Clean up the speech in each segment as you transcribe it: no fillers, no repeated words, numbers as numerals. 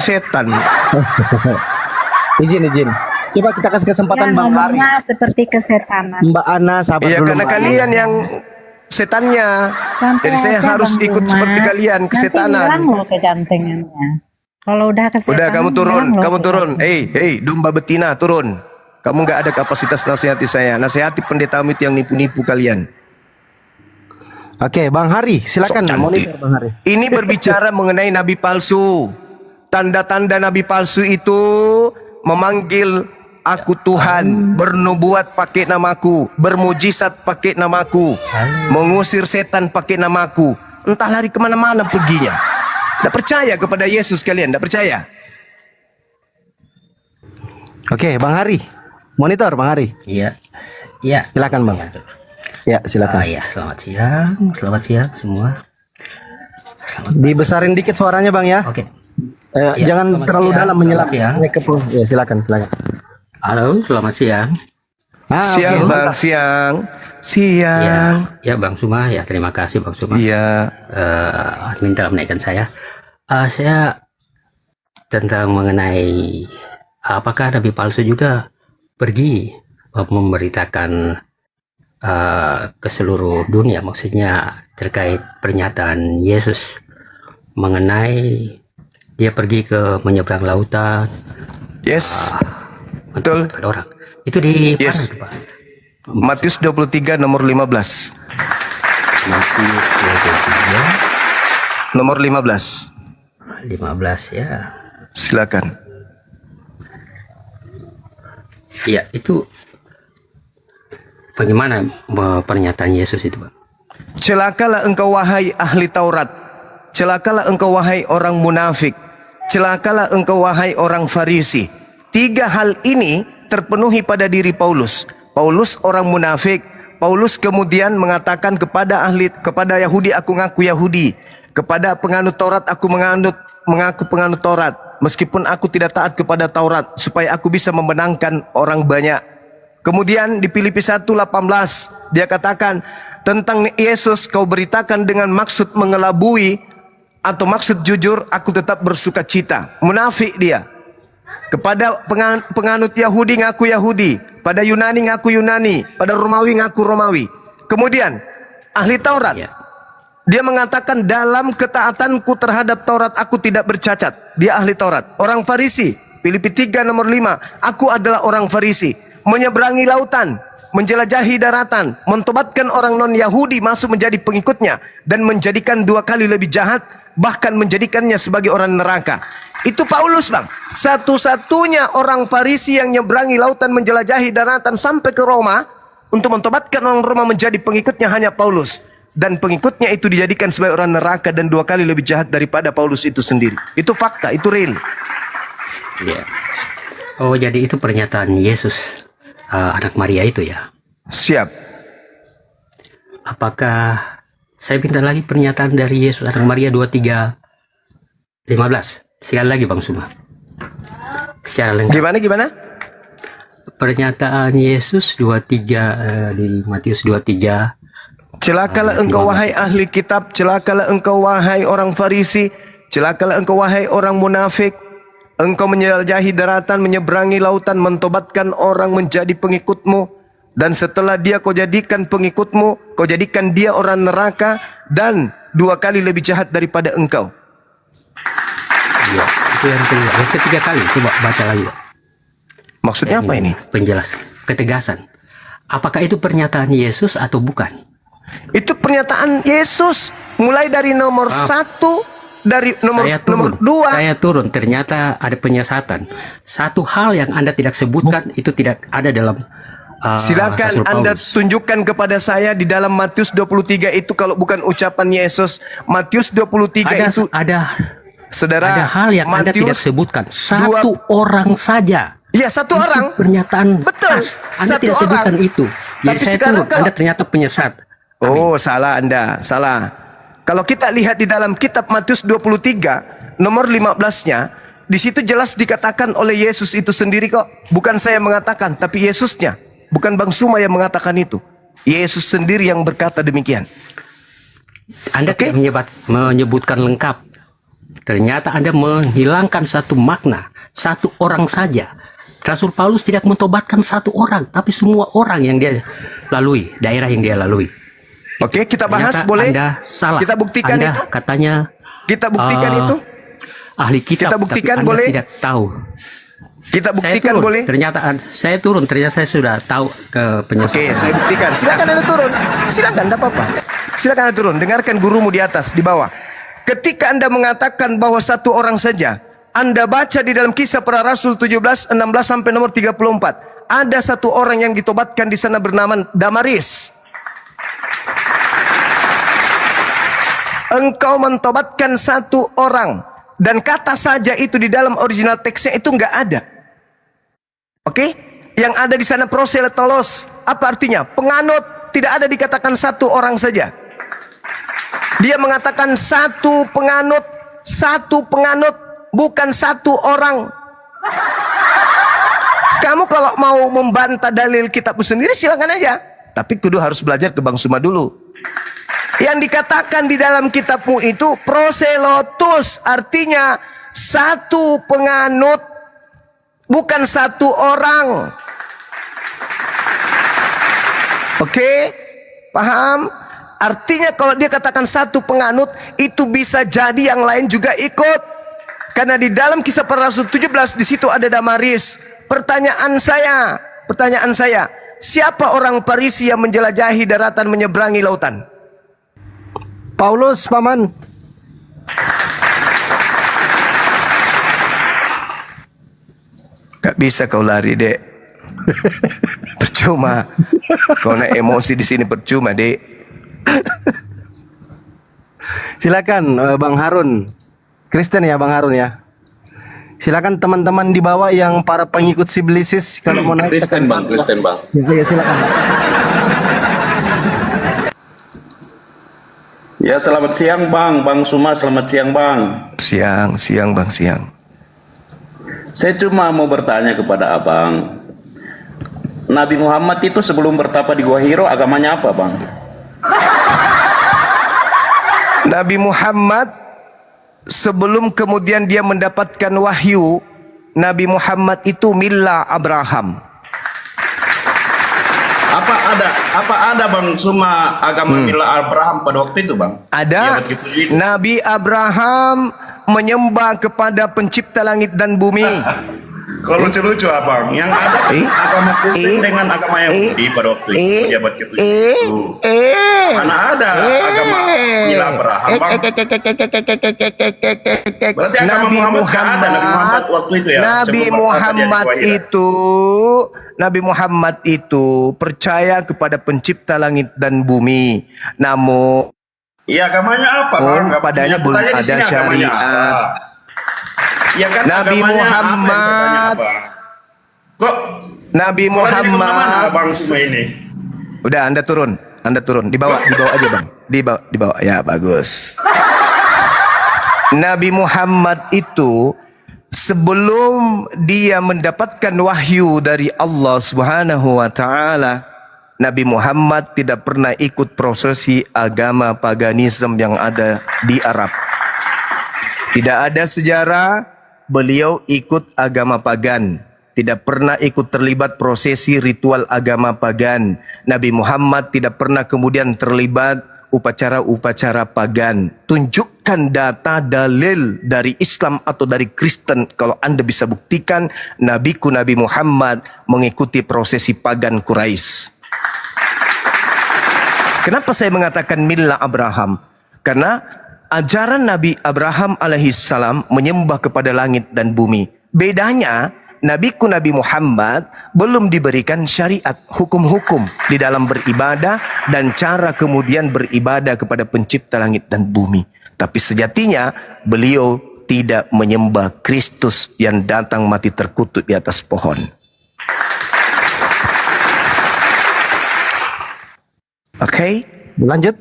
setan. Izin. Coba kita kasih kesempatan Bang Hari. ngomongnya seperti kesetanan. Mbak Ana sabar Iya, dulu. karena Mbak. kalian yang setannya. Santai Jadi saya aja, harus Bang ikut Duma. seperti kalian, Nanti kesetanan. hilang loh kegantengannya. Kalau udah kesetanan. Udah kamu turun, hilang loh kamu turun. kegantengan. Domba betina turun. Kamu nggak ada kapasitas nasihati saya. Nasihati pendetamu itu yang nipu-nipu kalian. Oke, Bang Hari, silakan Sok cantik. monitor Bang Hari. Ini berbicara mengenai nabi palsu. Tanda-tanda nabi palsu itu memanggil aku Tuhan, bernubuat pakai namaku, bermujizat pakai namaku, mengusir setan pakai namaku. Entah lari kemana-mana perginya. Tidak percaya kepada Yesus kalian, tidak percaya. Oke, Bang Hari. Monitor Bang Hari. Iya, iya. Silakan Bang. Ya, silakan. Ya, selamat siang semua. Dibesarin dikit suaranya Bang ya. Oke. Ya, Jangan selamat terlalu siang, dalam selamat menyelam. siang. Ya, silakan. Halo, selamat siang. Siang oke. bang, siang. Ya, Bang Suma, ya terima kasih Bang Suma. Iya. Minta menaikkan saya. Saya tentang mengenai apakah nabi palsu juga pergi memberitakan ke seluruh dunia, maksudnya terkait pernyataan Yesus mengenai dia pergi ke menyeberang lautan. Yes. Betul. Kepada orang itu di mana Yes. itu, Pak? Matius 23 nomor 15. Matius 23 Nomor 15. 15 ya. Silakan. Iya, itu bagaimana pernyataan Yesus itu, Pak? Celakalah engkau wahai ahli Taurat. Celakalah engkau wahai orang munafik. Celakalah engkau wahai orang Farisi. 3 hal ini terpenuhi pada diri Paulus. Paulus orang munafik. Paulus kemudian mengatakan kepada Yahudi, aku ngaku Yahudi. Kepada penganut Taurat aku mengaku penganut Taurat. Meskipun aku tidak taat kepada Taurat, supaya aku bisa memenangkan orang banyak. Kemudian di Filipi 1:18 dia katakan tentang Yesus, kau beritakan dengan maksud mengelabui atau maksud jujur, aku tetap bersuka cita. Munafik dia. Kepada penganut Yahudi ngaku Yahudi, pada Yunani ngaku Yunani, pada Romawi ngaku Romawi. Kemudian ahli Taurat, Ya. dia mengatakan dalam ketaatanku terhadap Taurat aku tidak bercacat. Dia ahli Taurat. Orang Farisi, Filipi 3 nomor 5, aku adalah orang Farisi. Menyeberangi lautan, menjelajahi daratan, mentobatkan orang non-Yahudi masuk menjadi pengikutnya, dan menjadikan 2 kali lebih jahat, bahkan menjadikannya sebagai orang neraka. Itu Paulus bang. Satu-satunya orang Farisi yang nyeberangi lautan, menjelajahi daratan sampai ke Roma untuk mentobatkan orang Roma menjadi pengikutnya hanya Paulus. Dan pengikutnya itu dijadikan sebagai orang neraka dan 2 kali lebih jahat daripada Paulus itu sendiri. Itu fakta, itu real. Ya. Oh, jadi itu pernyataan Yesus anak Maria itu ya. Siap. Apakah saya minta lagi pernyataan dari Yesus anak Maria 23:15. Sekali lagi Bang Suma. Secara lengkap. Gimana? Pernyataan Yesus 23 di Matius 23. Celakalah engkau wahai ahli kitab, celakalah engkau wahai orang Farisi, celakalah engkau wahai orang munafik. Engkau menjelajahi daratan, menyeberangi lautan, mentobatkan orang menjadi pengikutmu. Dan setelah dia kau jadikan pengikutmu, kau jadikan dia orang neraka dan 2 kali lebih jahat daripada engkau. Ya, itu yang kedua. Yang ketiga kali, coba baca lagi. Pak. Maksudnya apa ini? Penjelasan, ketegasan. Apakah itu pernyataan Yesus atau bukan? Itu pernyataan Yesus. Mulai dari nomor 1, dari nomor 2. Saya turun, ternyata ada penyesatan. Satu hal yang Anda tidak sebutkan itu tidak ada dalam Silakan Rasul Anda Paulus. tunjukkan kepada saya di dalam Matius 23 itu kalau bukan ucapan Yesus. Matius 23 itu ada saudara, hal yang Anda tidak sebutkan. Satu orang saja. Ya, satu Itu orang. pernyataan Betul. khas. Anda Satu tidak orang. sebutkan itu. Jadi Tapi saya sekarang turun. kalau- Anda ternyata penyesat. Oh, salah Anda, salah. Kalau kita lihat di dalam kitab Matius 23 nomor 15-nya, di situ jelas dikatakan oleh Yesus itu sendiri kok. Bukan saya mengatakan, tapi Yesusnya. Bukan Bang Suma yang mengatakan itu. Yesus sendiri yang berkata demikian. Anda Oke. tidak menyebutkan lengkap Ternyata Anda menghilangkan satu makna, satu orang saja. Rasul Paulus tidak mentobatkan satu orang, tapi semua orang yang dia lalui, daerah yang dia lalui. Oke, kita bahas Ternyata boleh? Anda salah. Kita buktikan Anda itu? Katanya Kita buktikan itu? ahli kitab, Kita buktikan tapi Anda boleh? tidak tahu. Kita Saya buktikan turun. boleh? Ternyata saya turun, ternyata saya sudah tahu ke penyesalan. Oke, saya buktikan. Silakan Anda turun. Silakan, tidak apa-apa. Silakan Anda turun. Dengarkan gurumu di atas, di bawah. Ketika Anda mengatakan bahwa satu orang saja, Anda baca di dalam Kisah Para Rasul 17, 16 sampai nomor 34. Ada satu orang yang ditobatkan di sana bernama Damaris. Engkau mentobatkan satu orang, dan kata saja itu di dalam original teksnya itu enggak ada. Oke? Yang ada di sana proselytos. Apa artinya? Penganut. Tidak ada dikatakan satu orang saja. Dia mengatakan satu penganut, bukan satu orang. Kamu kalau mau membantah dalil kitabmu sendiri silakan aja. Tapi kudu harus belajar ke Bang Suma dulu. Yang dikatakan di dalam kitabmu itu proselytos, artinya satu penganut, bukan satu orang. Oke? Paham? Artinya kalau dia katakan satu penganut, itu bisa jadi yang lain juga ikut. Karena di dalam Kisah Para Rasul 17 di situ ada Damaris. Pertanyaan saya, siapa orang Farisi yang menjelajahi daratan menyeberangi lautan? Paulus, Paman. Gak bisa kau lari, Dek. Percuma. Kau naik emosi di sini percuma, Dek. Silakan Bang Harun. Kristen ya Bang Harun ya. Silakan teman-teman di bawah yang para pengikut Siblisis kalau mau naik. Kristen bang. Ya, silakan. Ya selamat siang Bang Suma, selamat siang Bang. Siang, Bang, siang. Saya cuma mau bertanya kepada Abang. Nabi Muhammad itu sebelum bertapa di Gua Hiro agamanya apa Bang? Nabi Muhammad sebelum kemudian dia mendapatkan wahyu, Nabi Muhammad itu Millah Abraham. Apa ada Bang Suma agama Millah Abraham pada waktu itu Bang? Ada. Ya, Nabi Abraham menyembah kepada pencipta langit dan bumi. Kalau lucu-lucu Abang, yang ada agama Kristen dengan agama Yahudi pada waktu itu, pejabat ketujuh itu. Mana ada agama Millah Abraham Bang? Berarti agama Muhammad gak ada, Nabi Muhammad waktu itu ya? Nabi Muhammad itu percaya kepada pencipta langit dan bumi. Namun iya agamanya apa Bang? padanya belum ada syariat. Ya kan Nabi Muhammad. Kok Nabi Muhammad. Bang Suma ini. Udah Anda turun. Di bawah aja Bang. Di bawah. Ya bagus. Nabi Muhammad itu sebelum dia mendapatkan wahyu dari Allah Subhanahu wa taala, Nabi Muhammad tidak pernah ikut prosesi agama paganisme yang ada di Arab. Tidak ada sejarah beliau ikut agama pagan. Tidak pernah ikut terlibat prosesi ritual agama pagan. Nabi Muhammad tidak pernah kemudian terlibat upacara-upacara pagan. Tunjukkan data dalil dari Islam atau dari Kristen. Kalau Anda bisa buktikan Nabiku Nabi Muhammad mengikuti prosesi pagan Quraisy. Kenapa saya mengatakan Millah Abraham? Karena ajaran Nabi Abraham alaihissalam menyembah kepada langit dan bumi. Bedanya, Nabiku Nabi Muhammad belum diberikan syariat, hukum-hukum di dalam beribadah dan cara kemudian beribadah kepada pencipta langit dan bumi. Tapi sejatinya beliau tidak menyembah Kristus yang datang mati terkutuk di atas pohon. Oke? Lanjut.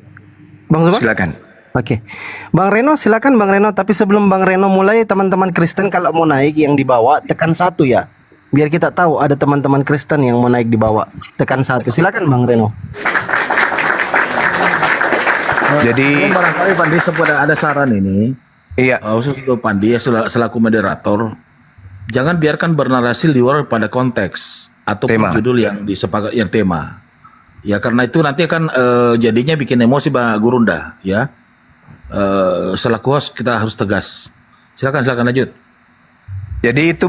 Bang Zuba? Silakan. Oke. Bang Reno silakan Bang Reno, tapi sebelum Bang Reno mulai, teman-teman Kristen kalau mau naik yang dibawa tekan 1 ya. Biar kita tahu ada teman-teman Kristen yang mau naik di bawah. Tekan 1. Silakan Bang Reno. Jadi barangkali Pak Desa pada ada saran ini. Iya. Khusus untuk Pandi ya, selaku moderator, jangan biarkan bernarasi di luar pada konteks atau Tema. judul yang disepakat yang tema. Ya karena itu nanti akan jadinya bikin emosi Bang Gurunda ya. Selaku host kita harus tegas. Silakan lanjut. Jadi itu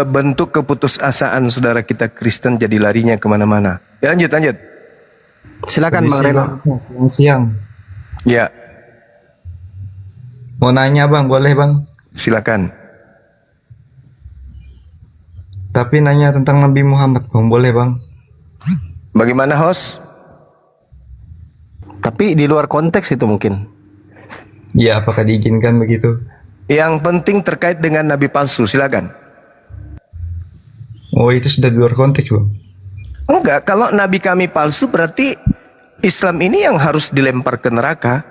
bentuk keputusasaan saudara kita Kristen jadi larinya kemana-mana. Ya, lanjut. Silakan Bang Reno. Selamat siang. Ya, Mau nanya Bang, boleh Bang? silakan. Tapi nanya tentang Nabi Muhammad Bang, boleh Bang? Bagaimana host? Tapi di luar konteks itu mungkin. Ya, apakah diizinkan begitu? Yang penting terkait dengan nabi palsu, silakan. Oh, itu sudah di luar konteks Bang. Enggak, kalau nabi kami palsu berarti Islam ini yang harus dilempar ke neraka.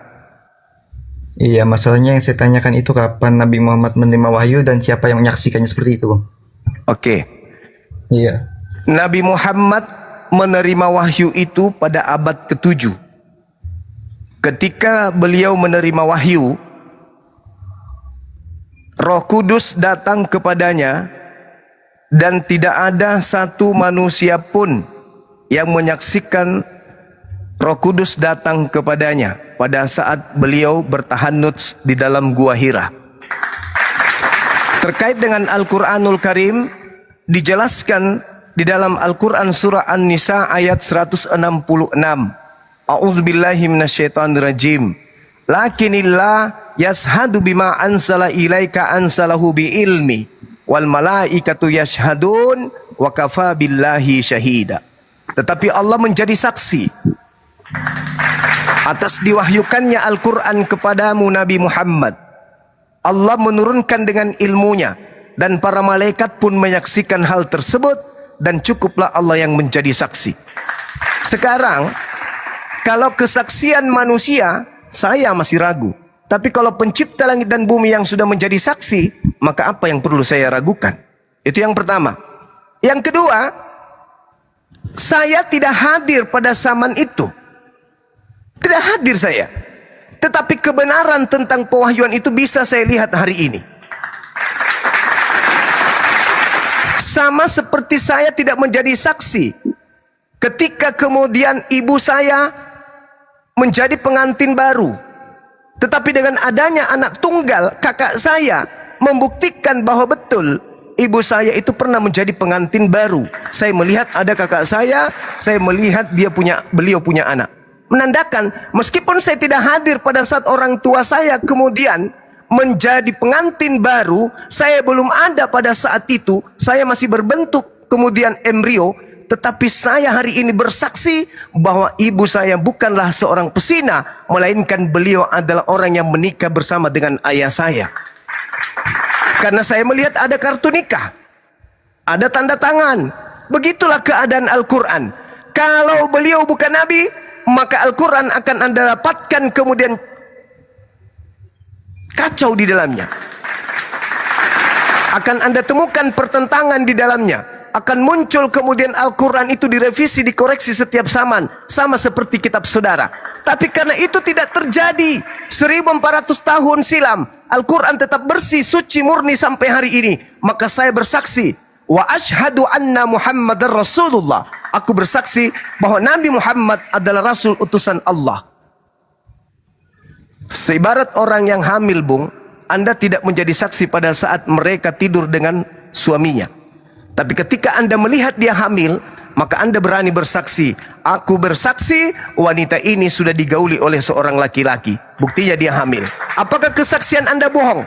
Iya, masalahnya yang saya tanyakan itu kapan Nabi Muhammad menerima wahyu dan siapa yang menyaksikannya seperti itu Bang? Oke. Iya. Nabi Muhammad menerima wahyu itu pada abad ke-7. Ketika beliau menerima wahyu, Roh Kudus datang kepadanya dan tidak ada satu manusia pun yang menyaksikan Roh Kudus datang kepadanya pada saat beliau bertahannuts di dalam gua Hira. Terkait dengan Al-Quranul Karim, dijelaskan di dalam Al-Quran surah An-Nisa ayat 166. A'udzubillahi minasyaitonirrajim. Lakinillah yashhadu bima ansala ilaika ansalahu bi ilmi wal malaikatu yashhadun wa kafa billahi syahida. Tetapi Allah menjadi saksi atas diwahyukannya Al-Quran kepadamu Nabi Muhammad. Allah menurunkan dengan ilmunya dan para malaikat pun menyaksikan hal tersebut dan cukuplah Allah yang menjadi saksi. Sekarang kalau kesaksian manusia saya masih ragu, tapi kalau pencipta langit dan bumi yang sudah menjadi saksi, maka apa yang perlu saya ragukan? Itu yang pertama. Yang kedua, saya tidak hadir pada zaman itu. Tidak hadir saya. Tetapi kebenaran tentang pewahyuan itu bisa saya lihat hari ini. Sama seperti saya tidak menjadi saksi ketika kemudian ibu saya menjadi pengantin baru. Tetapi dengan adanya anak tunggal, kakak saya membuktikan bahwa betul ibu saya itu pernah menjadi pengantin baru. Saya melihat ada kakak saya melihat beliau punya anak. Menandakan meskipun saya tidak hadir pada saat orang tua saya kemudian menjadi pengantin baru, saya belum ada pada saat itu, saya masih berbentuk kemudian embrio, tetapi saya hari ini bersaksi bahwa ibu saya bukanlah seorang pesina, melainkan beliau adalah orang yang menikah bersama dengan ayah saya. Karena saya melihat ada kartu nikah, ada tanda tangan. Begitulah keadaan Al-Quran. Kalau beliau bukan nabi, maka Al-Quran akan Anda dapatkan kemudian kacau di dalamnya. Akan Anda temukan pertentangan di dalamnya. Akan muncul kemudian Al-Quran itu direvisi, dikoreksi setiap zaman. Sama seperti kitab saudara. Tapi karena itu tidak terjadi 1400 tahun silam, Al-Quran tetap bersih, suci, murni sampai hari ini. Maka saya bersaksi, wa ashhadu anna Muhammadar Rasulullah. Aku bersaksi bahwa Nabi Muhammad adalah Rasul utusan Allah. Seibarat orang yang hamil, Bung, Anda tidak menjadi saksi pada saat mereka tidur dengan suaminya. Tapi ketika Anda melihat dia hamil, maka Anda berani bersaksi. Aku bersaksi wanita ini sudah digauli oleh seorang laki-laki. Buktinya dia hamil. Apakah kesaksian Anda bohong?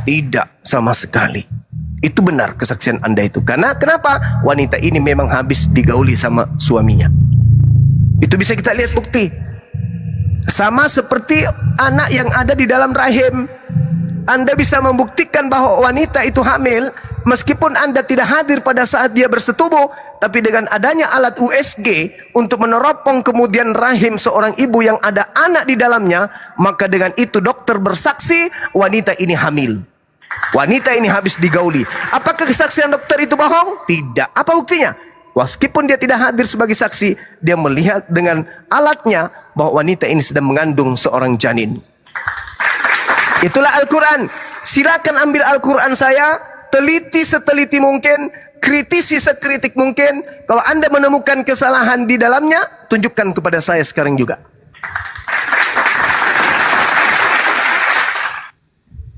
Tidak sama sekali. Itu benar kesaksian Anda itu. Karena kenapa? Wanita ini memang habis digauli sama suaminya. Itu bisa kita lihat bukti. Sama seperti anak yang ada di dalam rahim. Anda bisa membuktikan bahwa wanita itu hamil meskipun Anda tidak hadir pada saat dia bersetubuh, tapi dengan adanya alat USG untuk meneropong kemudian rahim seorang ibu yang ada anak di dalamnya, maka dengan itu dokter bersaksi wanita ini hamil. Wanita ini habis digauli. Apakah kesaksian dokter itu bohong? Tidak. Apa buktinya? Meskipun dia tidak hadir sebagai saksi, dia melihat dengan alatnya bahwa wanita ini sedang mengandung seorang janin. Itulah Al-Quran. Silakan ambil Al-Quran saya, teliti seteliti mungkin, kritisi sekritik mungkin. Kalau Anda menemukan kesalahan di dalamnya, tunjukkan kepada saya sekarang juga.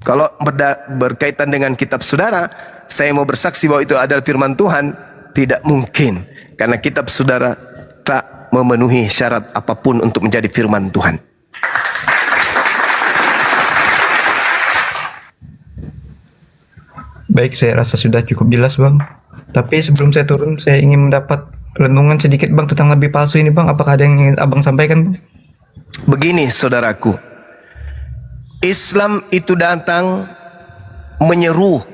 Kalau berkaitan dengan kitab saudara, saya mau bersaksi bahwa itu adalah firman Tuhan. Tidak mungkin, karena kitab saudara tak memenuhi syarat apapun untuk menjadi firman Tuhan. Baik, saya rasa sudah cukup jelas Bang. Tapi sebelum saya turun, saya ingin mendapat renungan sedikit Bang tentang nabi palsu ini Bang. Apakah ada yang ingin Abang sampaikan Bang? Begini saudaraku, Islam itu datang menyeru.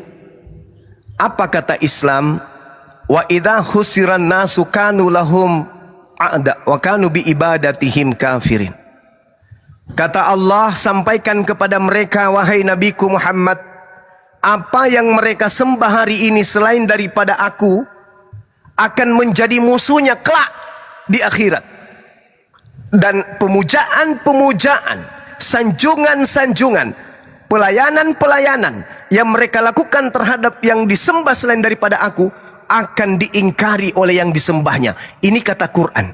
Apa kata Islam? Wa idza husiran nasu kanu lahum a'da wa kanu bi ibadatihim kafirin. Kata Allah, sampaikan kepada mereka, wahai Nabiku Muhammad, apa yang mereka sembah hari ini selain daripada aku akan menjadi musuhnya kelak di akhirat. Dan pemujaan-pemujaan, sanjungan-sanjungan, pelayanan-pelayanan yang mereka lakukan terhadap yang disembah selain daripada aku akan diingkari oleh yang disembahnya. Ini kata Quran.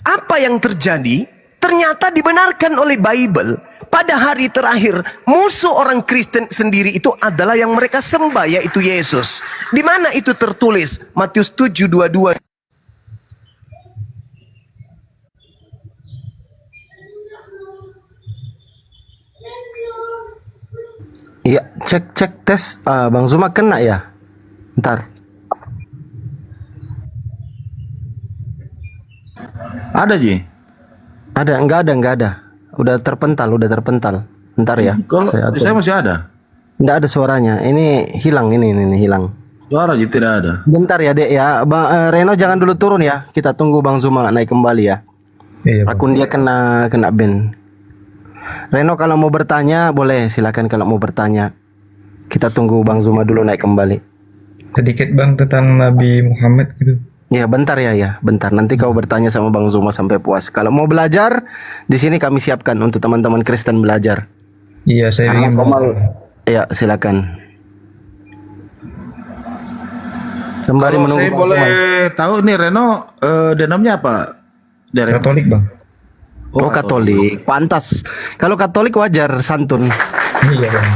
Apa yang terjadi? Ternyata dibenarkan oleh Bible. Pada hari terakhir, musuh orang Kristen sendiri itu adalah yang mereka sembah, yaitu Yesus. Di mana itu tertulis? Matius 7:22. Iya, cek tes. Bang Zuma kena ya? Ntar. Ada Ji? Ada, enggak ada. Udah terpental. Ntar ya. Kalau saya masih ada. Enggak ada suaranya. Ini hilang, ini hilang. Suara Ji tidak ada. Bentar ya, Dek ya. Bang Reno jangan dulu turun ya. Kita tunggu Bang Zuma naik kembali ya. Iya, Bang. Akun dia kena ban. Reno kalau mau bertanya boleh, silakan kalau mau bertanya. Kita tunggu Bang Zuma dulu naik kembali. Sedikit Bang tentang Nabi Muhammad gitu. Ya bentar ya, bentar. Nanti kau bertanya sama Bang Zuma sampai puas. Kalau mau belajar, di sini kami siapkan untuk teman-teman Kristen belajar. Iya, saya Karena ingin Komal, ya silakan. Sembari Kalau menunggu saya Bang boleh Zuma. tahu nih Reno, denomnya apa? Dari Katolik Bang. Oh Katolik, pantas. Kalau Katolik wajar santun. Iya Bang.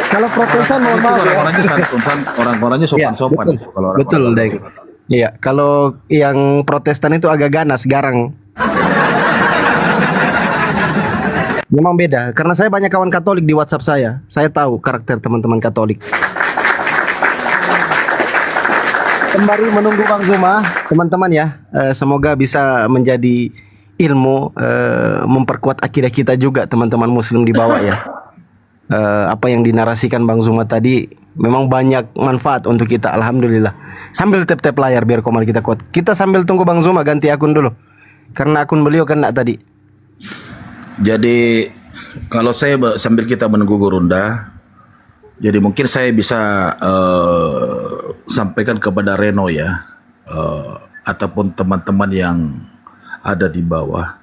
Kalau Protestan mohon maaf ya. orang-orangnya santun, orang-orangnya sopan-sopan. Betul, Itu kalau orang-orang betul Deng. Iya, kalau yang Protestan itu agak ganas, garang. Memang beda, karena saya banyak kawan Katolik di WhatsApp saya. Saya tahu karakter teman-teman Katolik. Sembari menunggu Bang Zuma, teman-teman ya, semoga bisa menjadi ilmu, memperkuat akidah kita juga teman-teman Muslim di bawah ya. Apa yang dinarasikan Bang Zuma tadi memang banyak manfaat untuk kita, alhamdulillah. Sambil tap-tap layar biar Komal kita kuat. Kita sambil tunggu Bang Zuma ganti akun dulu, karena akun beliau kena tadi. Jadi kalau saya sambil kita menunggu Gurunda, jadi mungkin saya bisa sampaikan kepada Reno ya, ataupun teman-teman yang ada di bawah,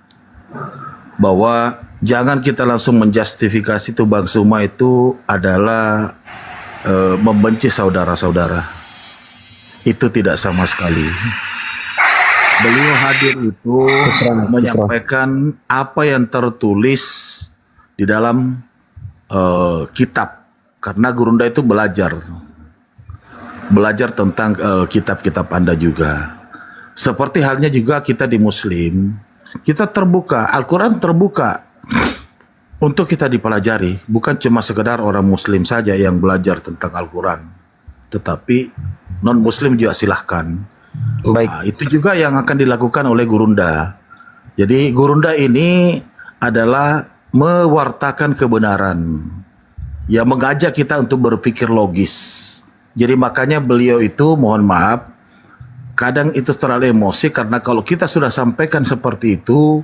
bahwa jangan kita langsung menjustifikasi itu Bang Zuma itu adalah membenci saudara-saudara. Itu tidak sama sekali. Beliau hadir itu menyampaikan apa yang tertulis di dalam kitab. Karena Gurunda itu belajar tentang kitab-kitab Anda juga. Seperti halnya juga kita di Muslim, kita terbuka, Al-Quran terbuka untuk kita dipelajari. Bukan cuma sekedar orang Muslim saja yang belajar tentang Al-Quran, tetapi non-Muslim juga silahkan. Baik. Nah, itu juga yang akan dilakukan oleh Gurunda. Jadi Gurunda ini adalah mewartakan kebenaran, ya, mengajak kita untuk berpikir logis. Jadi makanya beliau itu, mohon maaf, kadang itu terlalu emosi, karena kalau kita sudah sampaikan seperti itu,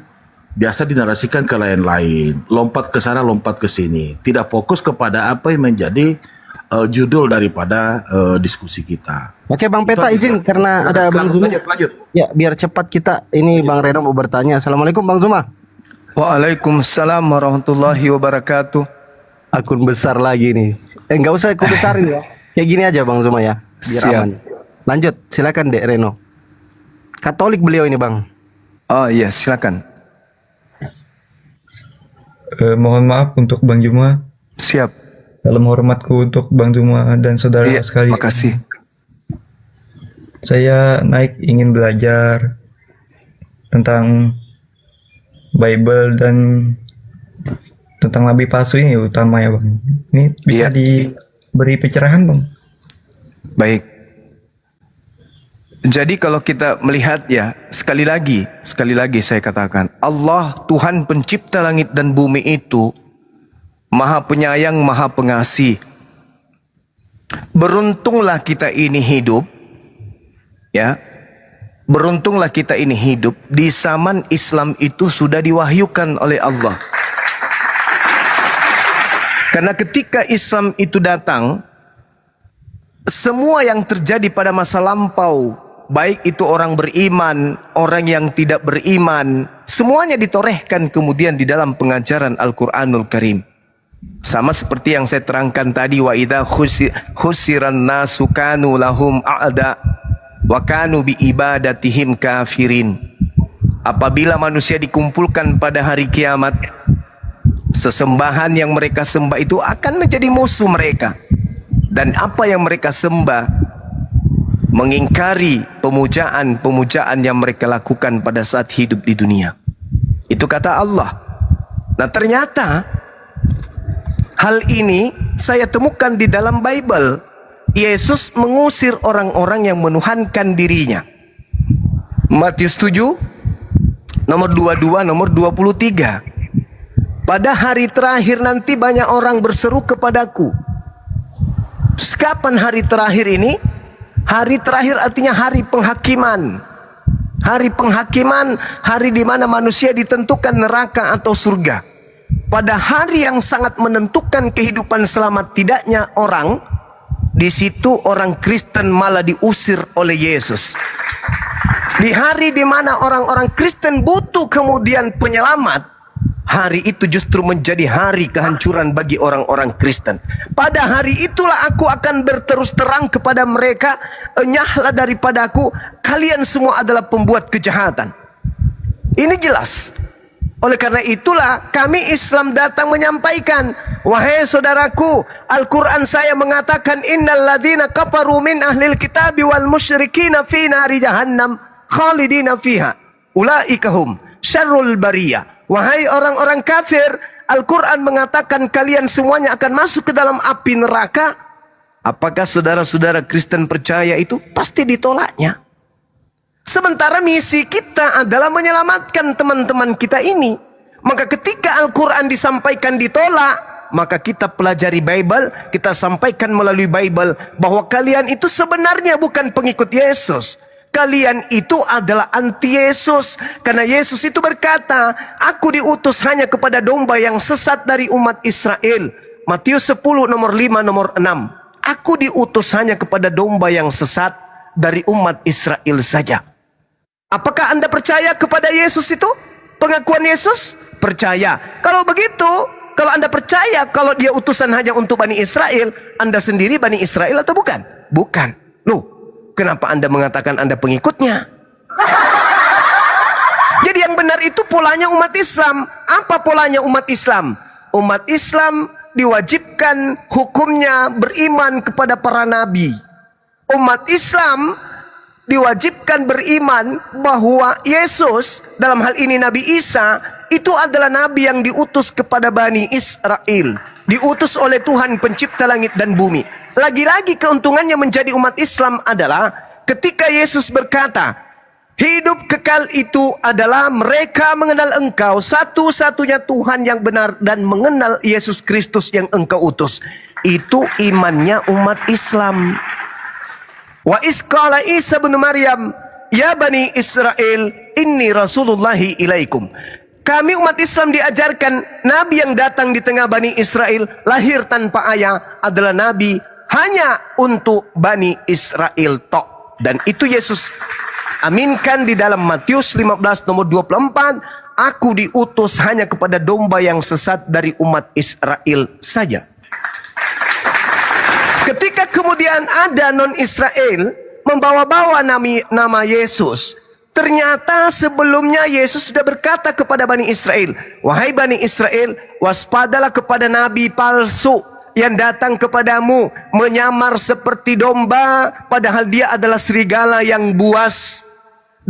biasa dinarasikan ke lain-lain, lompat ke sana, lompat ke sini, tidak fokus kepada apa yang menjadi judul daripada diskusi kita. Oke Bang Peta izin karena ada Bang Zuma. Lanjut. Ya biar cepat kita, ini Bang Reno mau bertanya. Assalamualaikum Bang Zuma. Waalaikumsalam warahmatullahi wabarakatuh. akun besar lagi nih. Enggak usah akun besarin ya. Kayak gini aja Bang Zuma ya. Biar Siap. aman. Lanjut, silakan Dek Reno. Katolik beliau ini Bang. Oh iya, silakan. Mohon maaf untuk Bang Juma. Siap. Salam hormatku untuk Bang Juma dan saudara Iya, sekalian. makasih. Saya naik ingin belajar tentang Bible dan tentang nabi palsu ini utama ya Bang. Ini bisa Iya. diberi pencerahan Bang. Baik. Jadi kalau kita melihat ya, sekali lagi saya katakan, Allah Tuhan pencipta langit dan bumi itu Maha penyayang, Maha pengasih. Beruntunglah kita ini hidup, ya. Beruntunglah kita ini hidup di zaman Islam itu sudah diwahyukan oleh Allah. Karena ketika Islam itu datang, semua yang terjadi pada masa lampau, baik itu orang beriman, orang yang tidak beriman, semuanya ditorehkan kemudian di dalam pengajaran Al-Quranul Karim. Sama seperti yang saya terangkan tadi, wa idza khusiran nasu kanu lahum a'da wa kanu bi ibadatihim kafirin. Apabila manusia dikumpulkan pada hari kiamat, sesembahan yang mereka sembah itu akan menjadi musuh mereka. Dan apa yang mereka sembah mengingkari pemujaan yang mereka lakukan pada saat hidup di dunia. Itu kata Allah. Nah ternyata hal ini saya temukan di dalam Bible. Yesus mengusir orang-orang yang menuhankan dirinya. Matius 7 nomor 22 nomor 23. Pada hari terakhir nanti banyak orang berseru kepadaku. Kapan hari terakhir ini? Hari terakhir artinya hari penghakiman. Hari penghakiman, hari di mana manusia ditentukan neraka atau surga. Pada hari yang sangat menentukan kehidupan selamat tidaknya orang, di situ orang Kristen malah diusir oleh Yesus. Di hari di mana orang-orang Kristen butuh kemudian penyelamat, hari itu justru menjadi hari kehancuran bagi orang-orang Kristen. Pada hari itulah aku akan berterus terang kepada mereka, enyahlah daripadaku, kalian semua adalah pembuat kejahatan. Ini jelas. Oleh karena itulah kami Islam datang menyampaikan, wahai saudaraku, Al-Quran saya mengatakan, innal ladhina kafaru min ahlil kitabi wal musyrikina fi nari jahannam khalidina fiha ulaikahum syarrul bariyah. Wahai orang-orang kafir, Al-Quran mengatakan kalian semuanya akan masuk ke dalam api neraka. Apakah saudara-saudara Kristen percaya itu? Pasti ditolaknya. Sementara misi kita adalah menyelamatkan teman-teman kita ini. Maka ketika Al-Quran disampaikan ditolak, maka kita pelajari Bible, kita sampaikan melalui Bible bahwa kalian itu sebenarnya bukan pengikut Yesus. Kalian itu adalah anti Yesus. Karena Yesus itu berkata, aku diutus hanya kepada domba yang sesat dari umat Israel. Matius 10 nomor 5 nomor 6. Aku diutus hanya kepada domba yang sesat dari umat Israel saja. Apakah Anda percaya kepada Yesus itu? Pengakuan Yesus? Percaya. Kalau begitu, kalau Anda percaya kalau dia utusan hanya untuk Bani Israel, Anda sendiri Bani Israel atau bukan? Bukan. Loh, kenapa Anda mengatakan Anda pengikutnya? Jadi yang benar itu polanya umat Islam. Apa polanya umat Islam? Umat Islam diwajibkan hukumnya beriman kepada para nabi. Umat Islam diwajibkan beriman bahwa Yesus, dalam hal ini Nabi Isa, itu adalah nabi yang diutus kepada Bani Israel. Diutus oleh Tuhan pencipta langit dan bumi. Lagi-lagi keuntungannya menjadi umat Islam adalah ketika Yesus berkata, hidup kekal itu adalah mereka mengenal engkau satu-satunya Tuhan yang benar dan mengenal Yesus Kristus yang engkau utus. Itu imannya umat Islam. Wa isqala Isa bin Maryam, ya Bani Israel, inni rasulullahi ilaikum. Kami umat Islam diajarkan nabi yang datang di tengah Bani Israel lahir tanpa ayah adalah nabi hanya untuk Bani Israel tok. Dan itu Yesus aminkan di dalam Matius 15 nomor 24. aku diutus hanya kepada domba yang sesat dari umat Israel saja. Ketika kemudian ada non-Israel membawa-bawa nama Yesus, ternyata sebelumnya Yesus sudah berkata kepada Bani Israel, wahai Bani Israel, waspadalah kepada nabi palsu yang datang kepadamu menyamar seperti domba, padahal dia adalah serigala yang buas.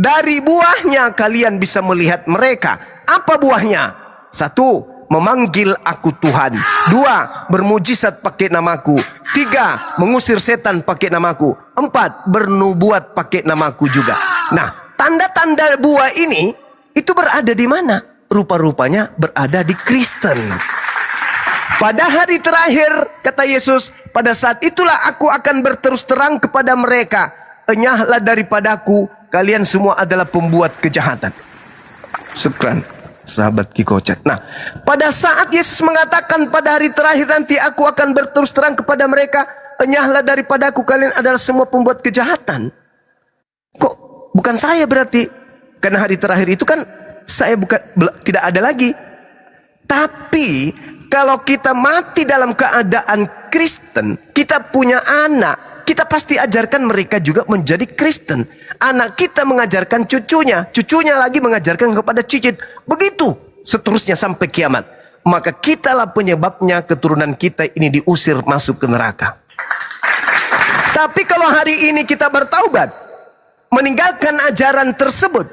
Dari buahnya kalian bisa melihat mereka. Apa buahnya? 1, memanggil aku Tuhan. 2, bermujizat pakai namaku. 3, mengusir setan pakai namaku. 4, bernubuat pakai namaku juga. Nah, tanda-tanda buah ini itu berada di mana? Rupa-rupanya berada di Kristen. Pada hari terakhir, kata Yesus, pada saat itulah aku akan berterus terang kepada mereka. Enyahlah daripadaku, kalian semua adalah pembuat kejahatan. Syukran, sahabat Kikocat. Nah, pada saat Yesus mengatakan pada hari terakhir nanti aku akan berterus terang kepada mereka, enyahlah daripadaku, kalian adalah semua pembuat kejahatan. Kok bukan saya berarti? Karena hari terakhir itu kan saya tidak ada lagi. Tapi kalau kita mati dalam keadaan Kristen, kita punya anak, kita pasti ajarkan mereka juga menjadi Kristen. Anak kita mengajarkan cucunya, cucunya lagi mengajarkan kepada cicit. Begitu seterusnya sampai kiamat. Maka kitalah penyebabnya keturunan kita ini diusir masuk ke neraka. Tapi kalau hari ini kita bertaubat, meninggalkan ajaran tersebut,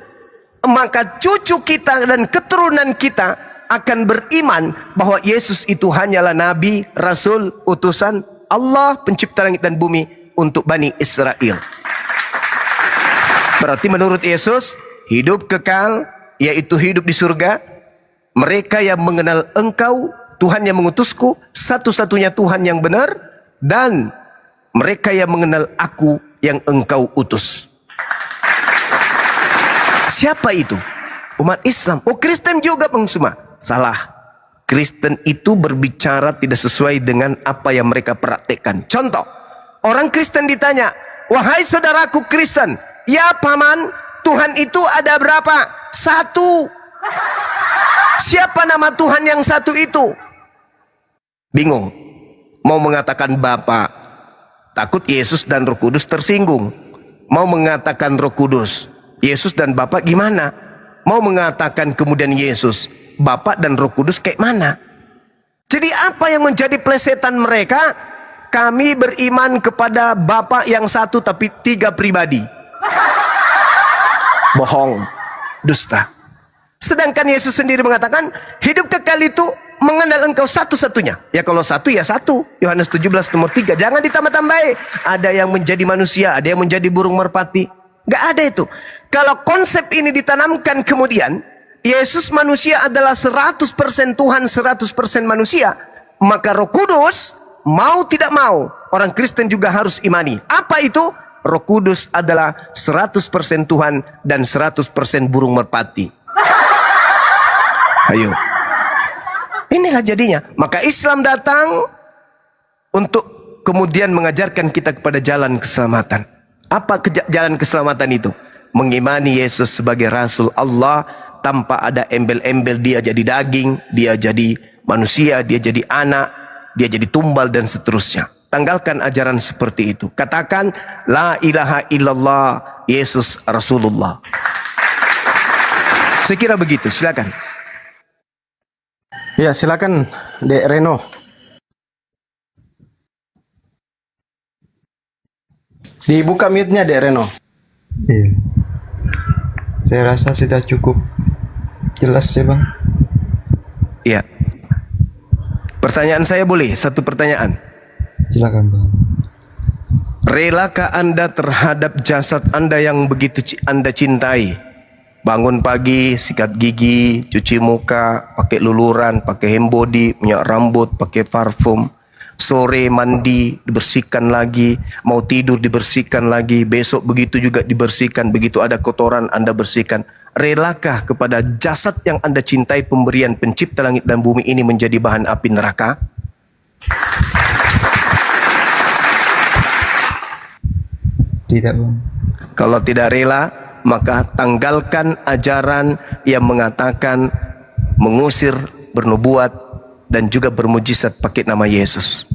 maka cucu kita dan keturunan kita akan beriman bahwa Yesus itu hanyalah Nabi, Rasul, utusan Allah, pencipta langit dan bumi untuk Bani Israel. Berarti menurut Yesus, hidup kekal, yaitu hidup di surga. Mereka yang mengenal Engkau, Tuhan yang mengutusku, satu-satunya Tuhan yang benar, dan mereka yang mengenal Aku yang Engkau utus. Siapa itu? Umat Islam. Oh, Kristen juga Bang Suma. Salah. Kristen itu berbicara tidak sesuai dengan apa yang mereka praktekkan. Contoh, orang Kristen ditanya, wahai saudaraku Kristen, ya paman, Tuhan itu ada berapa? 1. Siapa nama Tuhan yang 1 itu? Bingung. Mau mengatakan Bapa, takut Yesus dan Roh Kudus tersinggung. Mau mengatakan Roh Kudus, Yesus dan Bapa gimana? Mau mengatakan kemudian Yesus, Bapa dan Roh Kudus kayak mana? Jadi apa yang menjadi plesetan mereka? Kami beriman kepada Bapa yang 1 tapi 3 pribadi. Bohong, dusta. Sedangkan Yesus sendiri mengatakan, hidup kekal itu mengenal Engkau satu-satunya. Ya kalau 1 ya 1. Yohanes 17 nomor 3. Jangan ditambah-tambahi. Ada yang menjadi manusia, ada yang menjadi burung merpati. Gak ada itu. Kalau konsep ini ditanamkan kemudian, Yesus manusia adalah 100% Tuhan, 100% manusia, maka Roh Kudus mau tidak mau orang Kristen juga harus imani. Apa itu? Roh Kudus adalah 100% Tuhan dan 100% burung merpati. Ayo. Inilah jadinya. Maka Islam datang untuk kemudian mengajarkan kita kepada jalan keselamatan. Apa jalan keselamatan itu? Mengimani Yesus sebagai Rasul Allah, tanpa ada embel-embel dia jadi daging, dia jadi manusia, dia jadi anak, dia jadi tumbal dan seterusnya. Tanggalkan ajaran seperti itu. Katakan la ilaha illallah Yesus Rasulullah. Saya kira begitu, silakan. Ya, silakan Dek Reno. Dibuka mute-nya Dek Reno. Iya. Saya rasa sudah cukup jelas ya Bang. Iya. Pertanyaan saya boleh? Satu pertanyaan. Silakan Bang. Relakah Anda terhadap jasad Anda yang begitu Anda cintai? Bangun pagi, sikat gigi, cuci muka, pakai luluran, pakai hand body, minyak rambut, pakai parfum. Sore mandi, dibersihkan lagi. Mau tidur, dibersihkan lagi. Besok begitu juga dibersihkan. Begitu ada kotoran, Anda bersihkan. Relakah kepada jasad yang Anda cintai, pemberian pencipta langit dan bumi ini menjadi bahan api neraka? Tidak Bang. Kalau tidak rela, maka tanggalkan ajaran yang mengatakan mengusir, bernubuat, dan juga bermujizat pakai nama Yesus.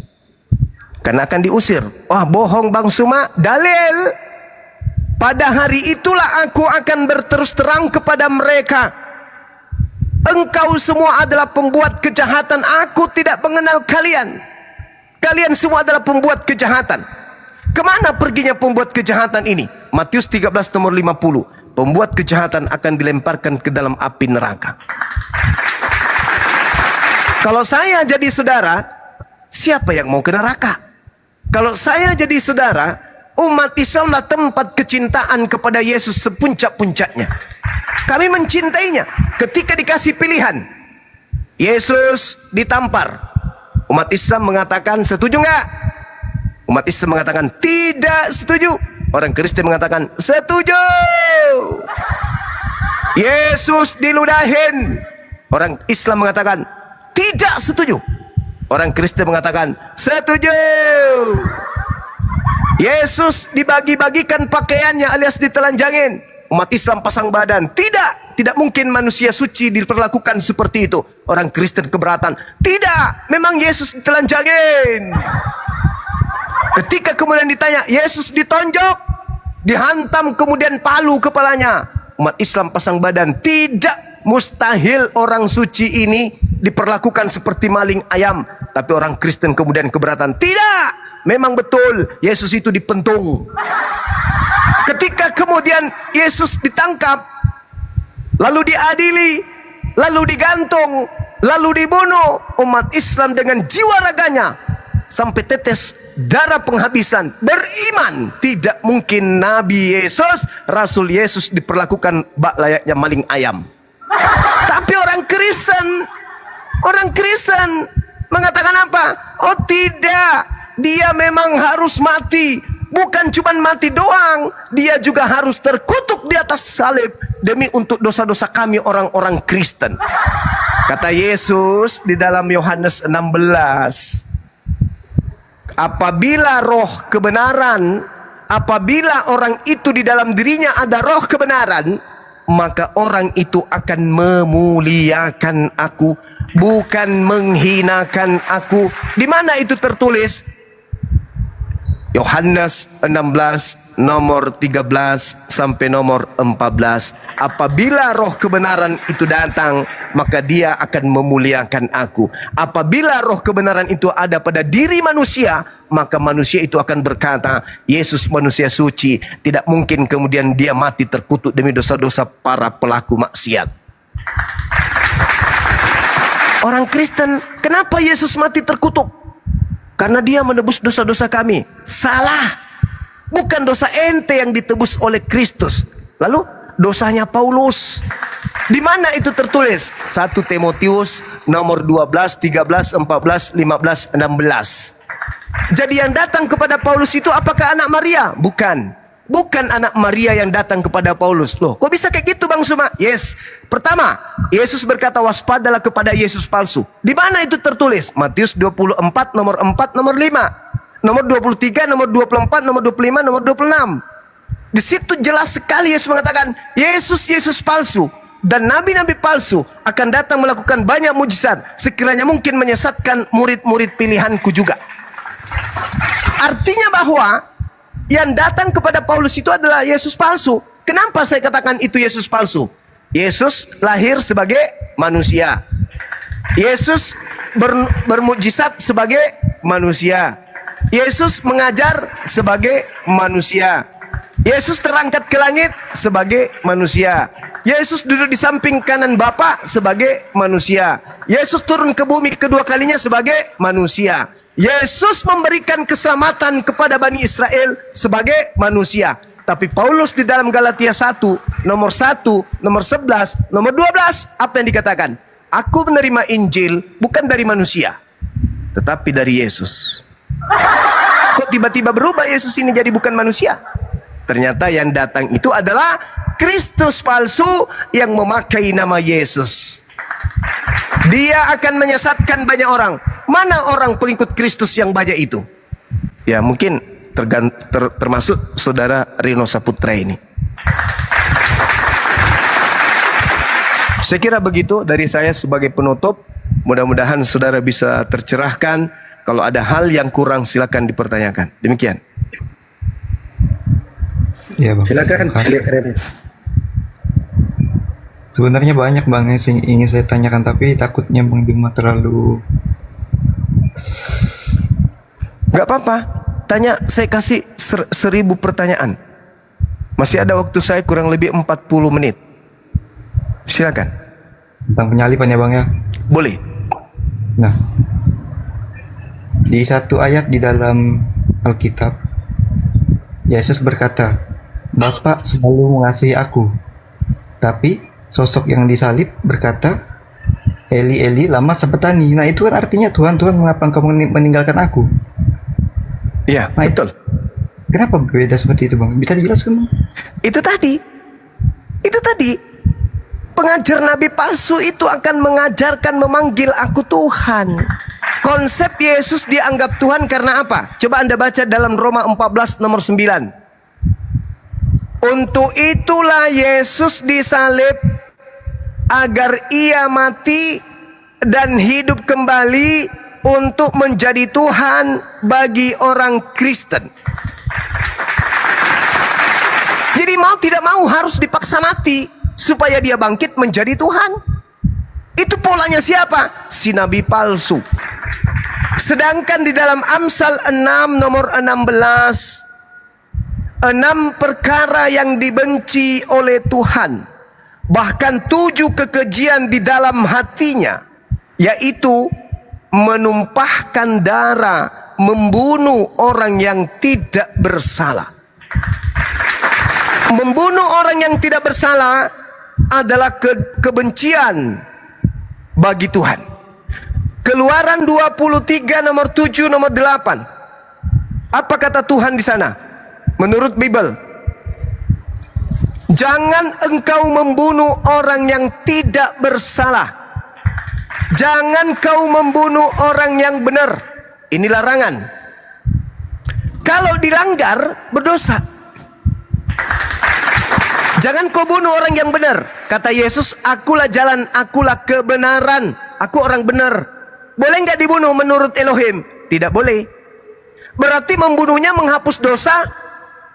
Karena akan diusir. Wah, bohong Bang Suma. Dalil. Pada hari itulah aku akan berterus terang kepada mereka. Engkau semua adalah pembuat kejahatan. Aku tidak mengenal kalian. Kalian semua adalah pembuat kejahatan. Kemana perginya pembuat kejahatan ini? Matius 13 nomor 50. Pembuat kejahatan akan dilemparkan ke dalam api neraka. Kalau saya jadi saudara, siapa yang mau ke neraka? Kalau saya jadi saudara, umat Islamlah tempat kecintaan kepada Yesus sepuncak-puncaknya. Kami mencintainya. Ketika dikasih pilihan, Yesus ditampar. Umat Islam mengatakan setuju nggak? Umat Islam mengatakan tidak setuju. Orang Kristen mengatakan setuju. Yesus diludahin. Orang Islam mengatakan tidak setuju. Orang Kristen mengatakan setuju. Yesus dibagi-bagikan pakaiannya alias ditelanjangin. Umat Islam pasang badan. Tidak mungkin manusia suci diperlakukan seperti itu. Orang Kristen keberatan. Tidak, memang Yesus ditelanjangin. Ketika kemudian ditanya, Yesus ditonjok, dihantam kemudian palu kepalanya. Umat Islam pasang badan. Tidak, mustahil orang suci ini diperlakukan seperti maling ayam. Tapi orang Kristen kemudian keberatan. Tidak, memang betul Yesus itu dipentung. Ketika kemudian Yesus ditangkap, lalu diadili, lalu digantung, lalu dibunuh, umat Islam dengan jiwa raganya sampai tetes darah penghabisan beriman tidak mungkin Nabi Yesus, Rasul Yesus diperlakukan bak layaknya maling ayam. Tapi orang Kristen mengatakan apa? Oh tidak, dia memang harus mati. Bukan cuma mati doang, dia juga harus terkutuk di atas salib demi untuk dosa-dosa kami orang-orang Kristen. Kata Yesus di dalam Yohanes 16, apabila roh kebenaran, apabila orang itu di dalam dirinya ada roh kebenaran, maka orang itu akan memuliakan aku, bukan menghinakan aku. Di mana itu tertulis? Yohanes 16 nomor 13 sampai nomor 14. Apabila roh kebenaran itu datang, maka dia akan memuliakan aku. Apabila roh kebenaran itu ada pada diri manusia, maka manusia itu akan berkata, Yesus manusia suci. Tidak mungkin kemudian dia mati terkutuk demi dosa-dosa para pelaku maksiat. Orang Kristen, kenapa Yesus mati terkutuk? Karena dia menebus dosa-dosa kami. Salah. Bukan dosa ente yang ditebus oleh Kristus. Lalu dosanya Paulus. Di mana itu tertulis? 1 Timotius nomor 12, 13, 14, 15, 16. Jadi yang datang kepada Paulus itu apakah anak Maria? Bukan. Bukan anak Maria yang datang kepada Paulus. Loh, kok bisa kayak gitu Bang Suma? Yes. Pertama, Yesus berkata waspadalah kepada Yesus palsu. Di mana itu tertulis? Matius 24 nomor 4 nomor 5. Nomor 23, nomor 24, nomor 25, nomor 26. Di situ jelas sekali Yesus mengatakan Yesus palsu dan nabi-nabi palsu akan datang melakukan banyak mujizat sekiranya mungkin menyesatkan murid-murid pilihanku juga. Artinya bahwa yang datang kepada Paulus itu adalah Yesus palsu. Kenapa saya katakan itu Yesus palsu? Yesus lahir sebagai manusia. Yesus bermujizat sebagai manusia. Yesus mengajar sebagai manusia. Yesus terangkat ke langit sebagai manusia. Yesus duduk di samping kanan Bapa sebagai manusia. Yesus turun ke bumi kedua kalinya sebagai manusia. Yesus memberikan keselamatan kepada Bani Israel sebagai manusia. Tapi Paulus di dalam Galatia 1, nomor 11, nomor 12, apa yang dikatakan? Aku menerima Injil bukan dari manusia, tetapi dari Yesus. Kok tiba-tiba berubah Yesus ini jadi bukan manusia? Ternyata yang datang itu adalah Kristus palsu yang memakai nama Yesus. Dia akan menyesatkan banyak orang. Mana orang pengikut Kristus yang banyak itu? Ya mungkin termasuk saudara Rino Saputra ini. Saya kira begitu dari saya sebagai penutup. Mudah-mudahan saudara bisa tercerahkan. Kalau ada hal yang kurang silakan dipertanyakan. Demikian. Iya bang. Silakan. Sebenarnya banyak bang yang ingin saya tanyakan, tapi takutnya bang Bima terlalu. Gak apa-apa. Tanya, saya kasih 1000 pertanyaan. Masih ada waktu saya kurang lebih 40 menit. Silakan. Tentang penyaliban ya bang ya. Boleh. Nah, di satu ayat di dalam Alkitab, Yesus berkata, Bapa selalu mengasihi aku. Tapi sosok yang disalib berkata, Eli Eli lama sabachthani. Nah itu kan artinya Tuhan mengapa engkau meninggalkan aku? Iya, Nah, betul. Kenapa berbeda seperti itu bang? Bisa dijelaskan bang? Itu tadi. Pengajar nabi palsu itu akan mengajarkan memanggil aku Tuhan. Konsep Yesus dianggap Tuhan karena apa? Coba Anda baca dalam Roma 14 nomor 9. Untuk itulah Yesus disalib, agar ia mati dan hidup kembali untuk menjadi Tuhan bagi orang Kristen. Jadi mau tidak mau harus dipaksa mati supaya dia bangkit menjadi Tuhan. Itu polanya siapa? Si nabi palsu. Sedangkan di dalam Amsal 6 nomor 16, 6 perkara yang dibenci oleh Tuhan, bahkan 7 kekejian di dalam hatinya, yaitu menumpahkan darah, membunuh orang yang tidak bersalah. Membunuh orang yang tidak bersalah adalah kebencian bagi Tuhan. Keluaran 23 nomor 7 nomor 8. Apa kata Tuhan di sana? Menurut Bible, jangan engkau membunuh orang yang tidak bersalah. Jangan kau membunuh orang yang benar. Ini larangan. Kalau dilanggar, berdosa. Jangan kau bunuh orang yang benar. Kata Yesus, akulah jalan, akulah kebenaran. Aku orang benar. Boleh nggak dibunuh menurut Elohim? Tidak boleh. Berarti membunuhnya menghapus dosa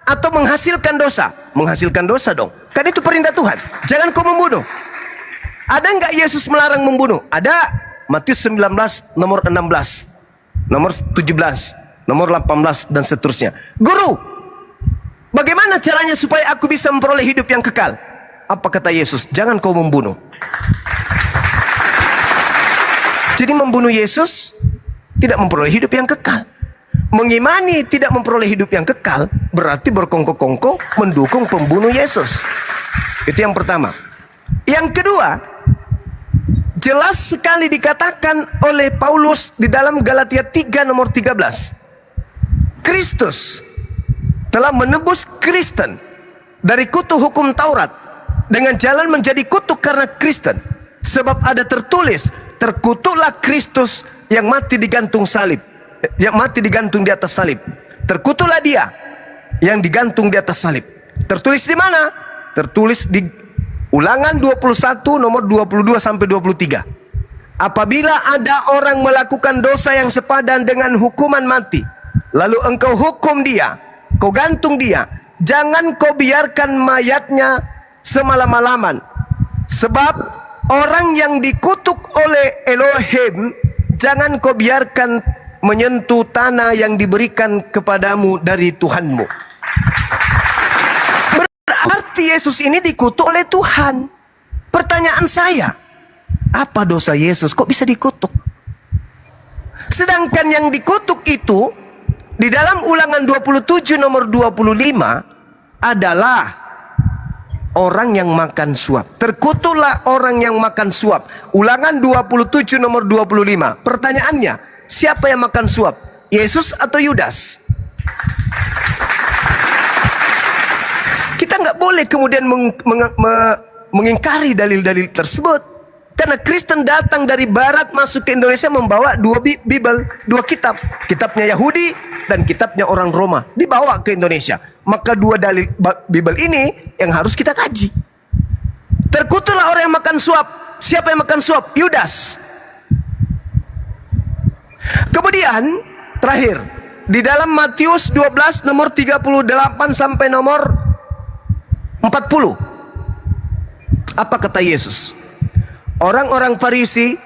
atau menghasilkan dosa? Menghasilkan dosa dong. Kan itu perintah Tuhan. Jangan kau membunuh. Ada nggak Yesus melarang membunuh? Ada. Matius 19 nomor 16, nomor 17, nomor 18 dan seterusnya. Guru, bagaimana caranya supaya aku bisa memperoleh hidup yang kekal? Apa kata Yesus? Jangan kau membunuh. Jadi membunuh Yesus tidak memperoleh hidup yang kekal. Mengimani tidak memperoleh hidup yang kekal berarti berkongkong-kongkong mendukung pembunuh Yesus. Itu yang pertama. Yang kedua, jelas sekali dikatakan oleh Paulus di dalam Galatia 3 nomor 13. Kristus telah menebus Kristen dari kutuk hukum Taurat dengan jalan menjadi kutuk karena Kristen. Sebab ada tertulis, terkutuklah Kristus yang mati digantung salib, yang mati digantung di atas salib. Terkutuklah dia yang digantung di atas salib. Tertulis di mana? Tertulis di Ulangan 21 nomor 22 sampai 23. Apabila ada orang melakukan dosa yang sepadan dengan hukuman mati, lalu engkau hukum dia, kau gantung dia, jangan kau biarkan mayatnya semalam-malaman. Sebab orang yang dikutuk oleh Elohim, jangan kau biarkan menyentuh tanah yang diberikan kepadamu dari Tuhanmu. Berarti Yesus ini dikutuk oleh Tuhan. Pertanyaan saya, apa dosa Yesus kok bisa dikutuk? Sedangkan yang dikutuk itu di dalam Ulangan 27 nomor 25 adalah orang yang makan suap. Terkutuklah orang yang makan suap. Ulangan 27 nomor 25. Pertanyaannya, siapa yang makan suap? Yesus atau Yudas? Kita nggak boleh kemudian mengingkari dalil-dalil tersebut. Karena Kristen datang dari barat masuk ke Indonesia membawa dua Bible, dua kitab. Kitabnya Yahudi dan kitabnya orang Roma. Dibawa ke Indonesia. Maka dua dalil Bible ini yang harus kita kaji. Terkutuklah orang yang makan suap. Siapa yang makan suap? Yudas. Kemudian terakhir di dalam Matius 12 nomor 38 sampai nomor 40. Apa kata Yesus? Orang-orang Farisi,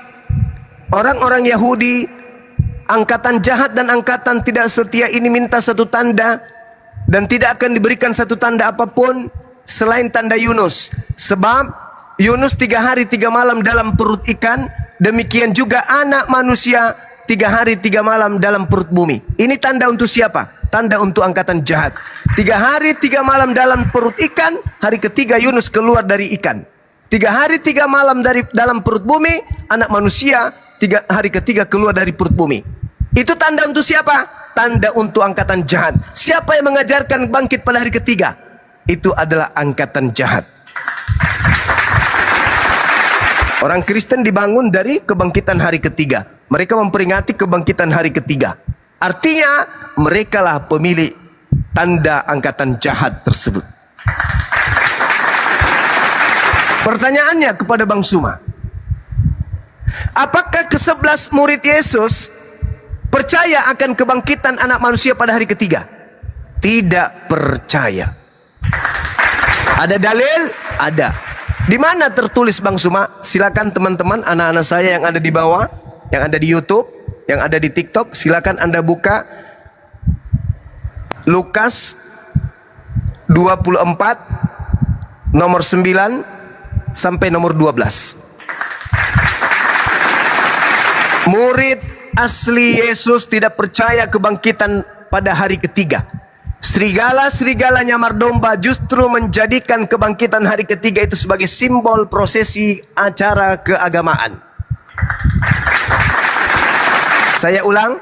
orang-orang Yahudi, angkatan jahat dan angkatan tidak setia ini minta satu tanda, dan tidak akan diberikan satu tanda apapun selain tanda Yunus. Sebab Yunus 3 hari 3 malam dalam perut ikan, demikian juga anak manusia 3 hari 3 malam dalam perut bumi. Ini tanda untuk siapa? Tanda untuk angkatan jahat. 3 hari 3 malam dalam perut ikan, hari ketiga Yunus keluar dari ikan. 3 hari 3 malam dari dalam perut bumi, anak manusia 3 hari ketiga keluar dari perut bumi. Itu tanda untuk siapa? Tanda untuk angkatan jahat. Siapa yang mengajarkan bangkit pada hari ketiga? Itu adalah angkatan jahat. Orang Kristen dibangun dari kebangkitan hari ketiga. Mereka memperingati kebangkitan hari ketiga. Artinya merekalah pemilik tanda angkatan jahat tersebut. Pertanyaannya kepada Bang Suma, apakah ke-11 murid Yesus percaya akan kebangkitan anak manusia pada hari ketiga? Tidak percaya. Ada dalil? Ada. Di mana tertulis Bang Suma? Silakan teman-teman, anak-anak saya yang ada di bawah, yang ada di YouTube, yang ada di TikTok, silakan Anda buka Lukas 24 nomor 9 sampai nomor 12. Murid asli Yesus tidak percaya kebangkitan pada hari ketiga. Serigala-serigala nyamar domba justru menjadikan kebangkitan hari ketiga itu sebagai simbol prosesi acara keagamaan. Saya ulang,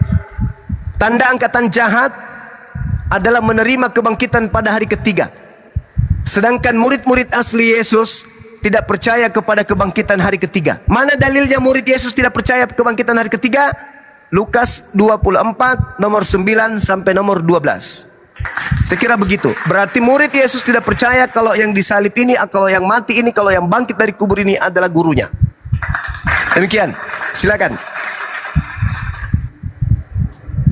tanda angkatan jahat adalah menerima kebangkitan pada hari ketiga. Sedangkan murid-murid asli Yesus tidak percaya kepada kebangkitan hari ketiga. Mana dalilnya murid Yesus tidak percaya kebangkitan hari ketiga? Lukas 24 nomor 9 sampai nomor 12. Saya kira begitu. Berarti murid Yesus tidak percaya kalau yang disalib ini, kalau yang mati ini, kalau yang bangkit dari kubur ini adalah gurunya. Demikian. Silakan.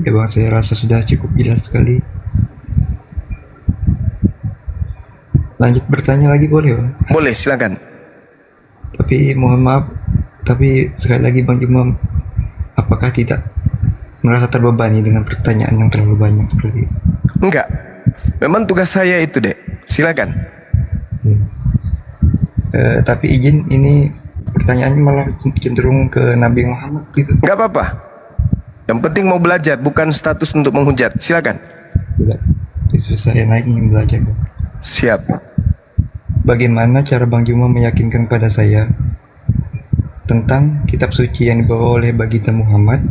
Ya Bang, saya rasa sudah cukup jelas sekali. Lanjut bertanya lagi boleh Bang? Boleh, silakan. Tapi mohon maaf, tapi sekali lagi Bang Jumam, apakah tidak merasa terbebani dengan pertanyaan yang terlalu banyak seperti itu? Enggak. Memang tugas saya itu, Dek. Silakan. Tapi izin, ini pertanyaannya malah cenderung ke Nabi Muhammad gitu. Enggak apa-apa. Yang penting mau belajar, bukan status untuk menghujat. Silakan. Justru saya naik ingin belajar Bang. Siap. Bagaimana cara Bang Juma meyakinkan pada saya tentang kitab suci yang dibawa oleh Baginda Muhammad,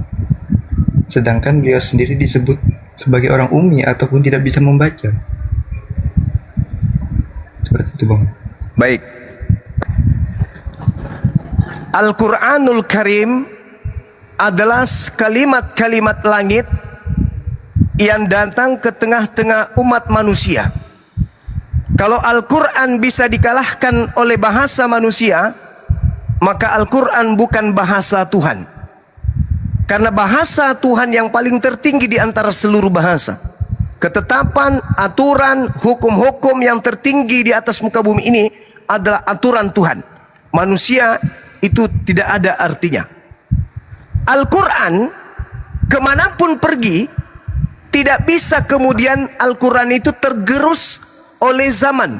sedangkan beliau sendiri disebut sebagai orang ummi ataupun tidak bisa membaca? Seperti itu Bang. Baik. Al-Quranul Karim adalah kalimat-kalimat langit yang datang ke tengah-tengah umat manusia. Kalau Al-Quran bisa dikalahkan oleh bahasa manusia, maka Al-Quran bukan bahasa Tuhan. Karena bahasa Tuhan yang paling tertinggi di antara seluruh bahasa. Ketetapan, aturan, hukum-hukum yang tertinggi di atas muka bumi ini adalah aturan Tuhan. Manusia itu tidak ada artinya. Al-Quran kemanapun pergi, tidak bisa kemudian Al-Quran itu tergerus oleh zaman.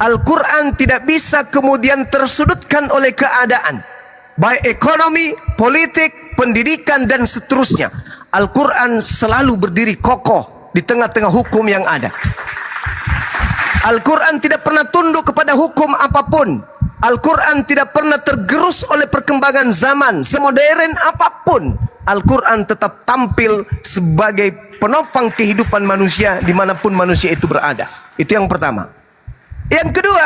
Al-Quran tidak bisa kemudian tersudutkan oleh keadaan, baik ekonomi, politik, pendidikan dan seterusnya. Al-Quran selalu berdiri kokoh di tengah-tengah hukum yang ada. Al-Quran tidak pernah tunduk kepada hukum apapun. Al-Quran tidak pernah tergerus oleh perkembangan zaman, semodern apapun. Al-Quran tetap tampil sebagai penopang kehidupan manusia dimanapun manusia itu berada. Itu yang pertama. Yang kedua,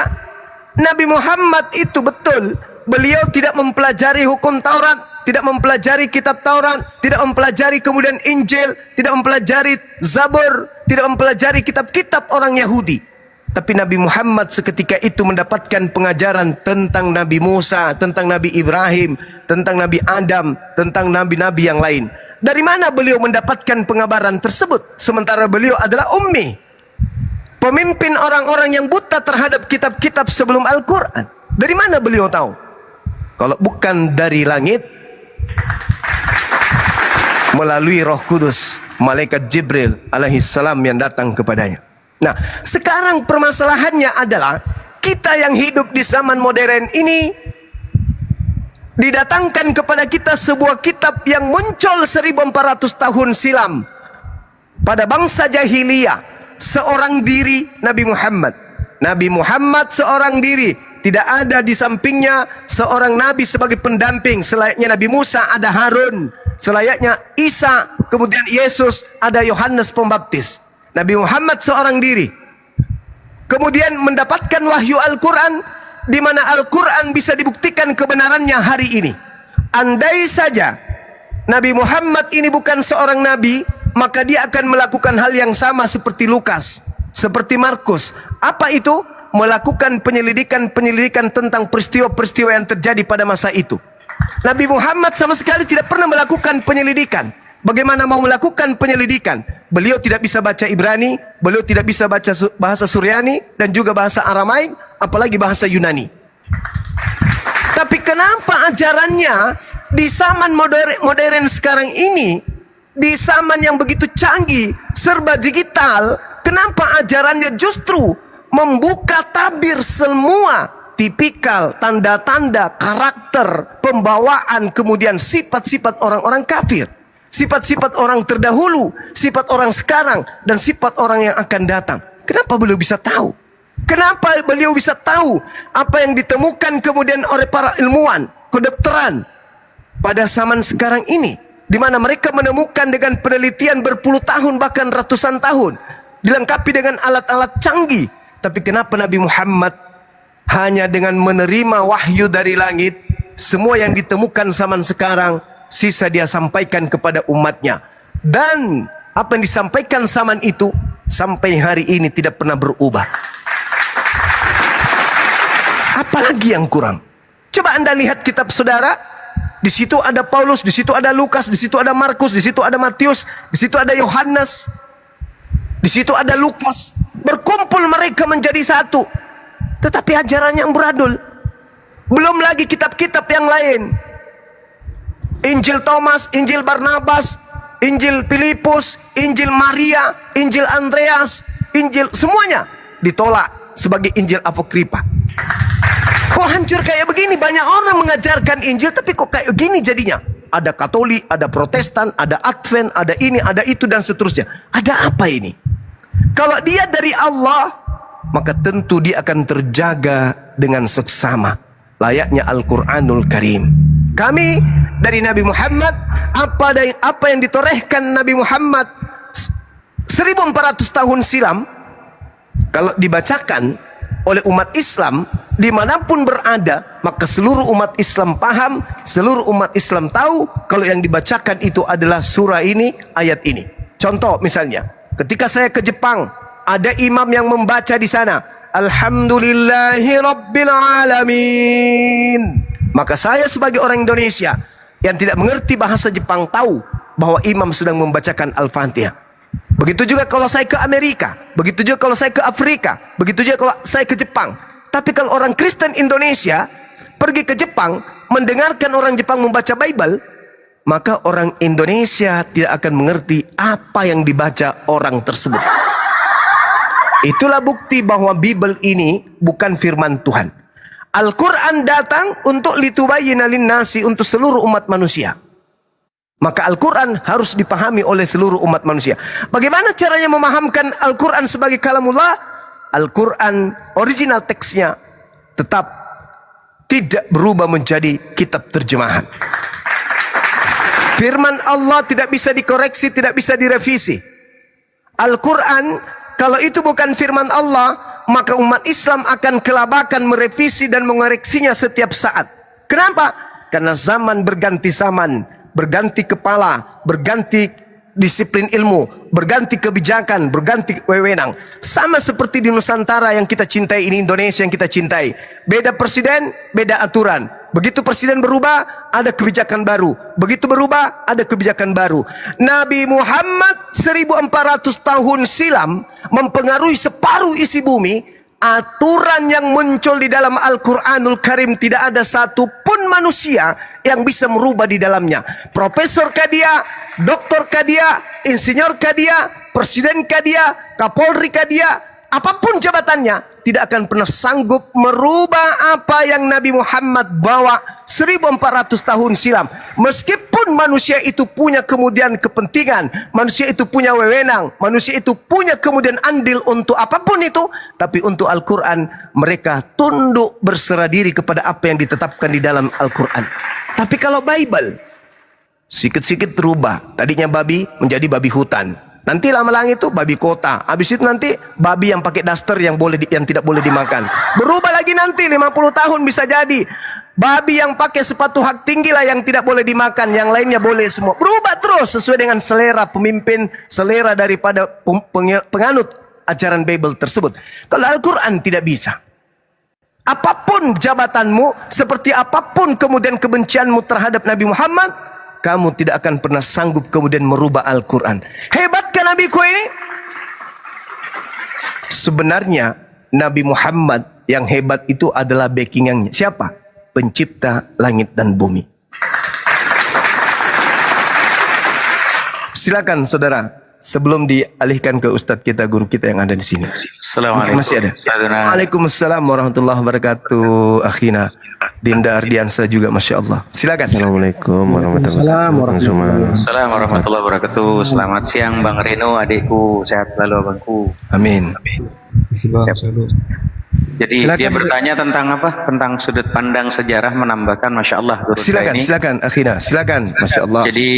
Nabi Muhammad itu betul, beliau tidak mempelajari hukum Taurat, tidak mempelajari kitab Taurat, tidak mempelajari kemudian Injil, tidak mempelajari Zabur, tidak mempelajari kitab-kitab orang Yahudi. Tapi Nabi Muhammad seketika itu mendapatkan pengajaran tentang Nabi Musa, tentang Nabi Ibrahim, tentang Nabi Adam, tentang nabi-nabi yang lain. Dari mana beliau mendapatkan pengabaran tersebut? Sementara beliau adalah ummi, pemimpin orang-orang yang buta terhadap kitab-kitab sebelum Al-Quran. Dari mana beliau tahu? Kalau bukan dari langit, melalui Roh Kudus, malaikat Jibril alaihissalam yang datang kepadanya. Nah, sekarang permasalahannya adalah kita yang hidup di zaman modern ini didatangkan kepada kita sebuah kitab yang muncul 1400 tahun silam pada bangsa jahiliyah, seorang diri Nabi Muhammad. Nabi Muhammad seorang diri, tidak ada di sampingnya seorang nabi sebagai pendamping. Selayaknya Nabi Musa ada Harun, selayaknya Isa, kemudian Yesus, ada Yohanes Pembaptis. Nabi Muhammad seorang diri. Kemudian mendapatkan wahyu Al-Quran, di mana Al-Quran bisa dibuktikan kebenarannya hari ini. Andai saja Nabi Muhammad ini bukan seorang nabi, maka dia akan melakukan hal yang sama seperti Lukas, seperti Markus. Apa itu? Melakukan penyelidikan tentang peristiwa-peristiwa yang terjadi pada masa itu. Nabi Muhammad sama sekali tidak pernah melakukan penyelidikan. Bagaimana mau melakukan penyelidikan? Beliau tidak bisa baca Ibrani, beliau tidak bisa baca bahasa Suryani, dan juga bahasa Aramaik, apalagi bahasa Yunani. Tapi kenapa ajarannya di zaman modern sekarang ini, di zaman yang begitu canggih, serba digital, kenapa ajarannya justru membuka tabir semua tipikal, tanda-tanda, karakter, pembawaan, kemudian sifat-sifat orang-orang kafir, sifat-sifat orang terdahulu, sifat orang sekarang, dan sifat orang yang akan datang? Kenapa beliau bisa tahu? Kenapa beliau bisa tahu apa yang ditemukan kemudian oleh para ilmuwan kedokteran pada zaman sekarang ini, di mana mereka menemukan dengan penelitian berpuluh tahun bahkan ratusan tahun, dilengkapi dengan alat-alat canggih. Tapi kenapa Nabi Muhammad hanya dengan menerima wahyu dari langit, semua yang ditemukan zaman sekarang sisa dia sampaikan kepada umatnya, dan apa yang disampaikan zaman itu sampai hari ini tidak pernah berubah? Apalagi yang kurang? Coba Anda lihat kitab saudara. Di situ ada Paulus, di situ ada Lukas, di situ ada Markus, di situ ada Matius, di situ ada Yohanes, di situ ada Lukas. Berkumpul mereka menjadi satu, tetapi ajarannya yang beradul. Belum lagi kitab-kitab yang lain, Injil Thomas, Injil Barnabas, Injil Filipus, Injil Maria, Injil Andreas, Injil, semuanya ditolak sebagai Injil apokrifa. Kok hancur kayak begini? Banyak orang mengajarkan Injil, tapi kok kayak gini jadinya? Ada Katolik, ada Protestan, ada Advent, ada ini, ada itu, dan seterusnya. Ada apa ini? Kalau dia dari Allah, maka tentu dia akan terjaga dengan seksama, layaknya Al-Quranul Karim. Kami dari Nabi Muhammad, apa yang ditorehkan Nabi Muhammad 1400 tahun silam, kalau dibacakan oleh umat Islam dimanapun berada, maka seluruh umat Islam paham, seluruh umat Islam tahu kalau yang dibacakan itu adalah surah ini, ayat ini. Contoh misalnya, ketika saya ke Jepang, ada imam yang membaca di sana, Alhamdulillahi Rabbil Alamin. Maka saya sebagai orang Indonesia yang tidak mengerti bahasa Jepang tahu bahwa imam sedang membacakan Al-Fatihah. Begitu juga kalau saya ke Amerika, begitu juga kalau saya ke Afrika, begitu juga kalau saya ke Jepang. Tapi kalau orang Kristen Indonesia pergi ke Jepang, mendengarkan orang Jepang membaca Bible, maka orang Indonesia tidak akan mengerti apa yang dibaca orang tersebut. Itulah bukti bahwa Bible ini bukan firman Tuhan. Al-Quran datang untuk litubayyina linnasi, untuk seluruh umat manusia. Maka Al-Quran harus dipahami oleh seluruh umat manusia. Bagaimana caranya memahamkan Al-Quran sebagai kalamullah? Al-Quran original teksnya tetap tidak berubah menjadi kitab terjemahan. Firman Allah tidak bisa dikoreksi, tidak bisa direvisi. Al-Quran, kalau itu bukan firman Allah, maka umat Islam akan kelabakan merevisi dan mengoreksinya setiap saat. Kenapa? Karena zaman berganti zaman, berganti kepala, berganti disiplin ilmu, berganti kebijakan, berganti wewenang. Sama seperti di Nusantara yang kita cintai ini, Indonesia yang kita cintai. Beda presiden, beda aturan. Begitu presiden berubah, ada kebijakan baru. Begitu berubah, ada kebijakan baru. Nabi Muhammad 1400 tahun silam mempengaruhi separuh isi bumi. Aturan yang muncul di dalam Al-Quranul Karim tidak ada satupun manusia yang bisa merubah di dalamnya. Profesor Kadia, doktor Kadia, insinyur Kadia, presiden Kadia, kapolri Kadia, apapun jabatannya, tidak akan pernah sanggup merubah apa yang Nabi Muhammad bawa 1400 tahun silam. Meskipun manusia itu punya kemudian kepentingan, manusia itu punya wewenang, manusia itu punya kemudian andil untuk apapun itu, tapi untuk Al-Quran mereka tunduk berserah diri kepada apa yang ditetapkan di dalam Al-Quran. Tapi kalau Bible, sikit-sikit berubah. Tadinya babi menjadi babi hutan. Nanti lama-lama itu babi kota. Habis itu nanti babi yang pakai daster yang tidak boleh dimakan. Berubah lagi nanti 50 tahun bisa jadi. Babi yang pakai sepatu hak tinggi lah yang tidak boleh dimakan, yang lainnya boleh semua. Berubah terus sesuai dengan selera pemimpin, selera daripada penganut ajaran Bible tersebut. Kalau Al-Quran tidak bisa. Apapun jabatanmu, seperti apapun kemudian kebencianmu terhadap Nabi Muhammad, kamu tidak akan pernah sanggup kemudian merubah Al-Quran. Hebatkah Nabiku ini? Sebenarnya Nabi Muhammad yang hebat itu adalah backingannya. Siapa? Pencipta langit dan bumi. Silakan saudara, sebelum dialihkan ke Ustadz kita, guru kita yang ada di sini. Assalamualaikum. Masih ada. Waalaikumsalam warahmatullahi wabarakatuh. Akhina Dinda Ardiansa juga, masya Allah. Silakan. Assalamualaikum warahmatullahi wabarakatuh. Assalamualaikum warahmatullahi wabarakatuh. Selamat siang Bang Reno, adikku, sehat selalu abangku. Amin. Jadi silakan, dia bertanya tentang apa? Tentang sudut pandang sejarah menambahkan, masya Allah. Silakan Akhina, silakan, masya Allah. Jadi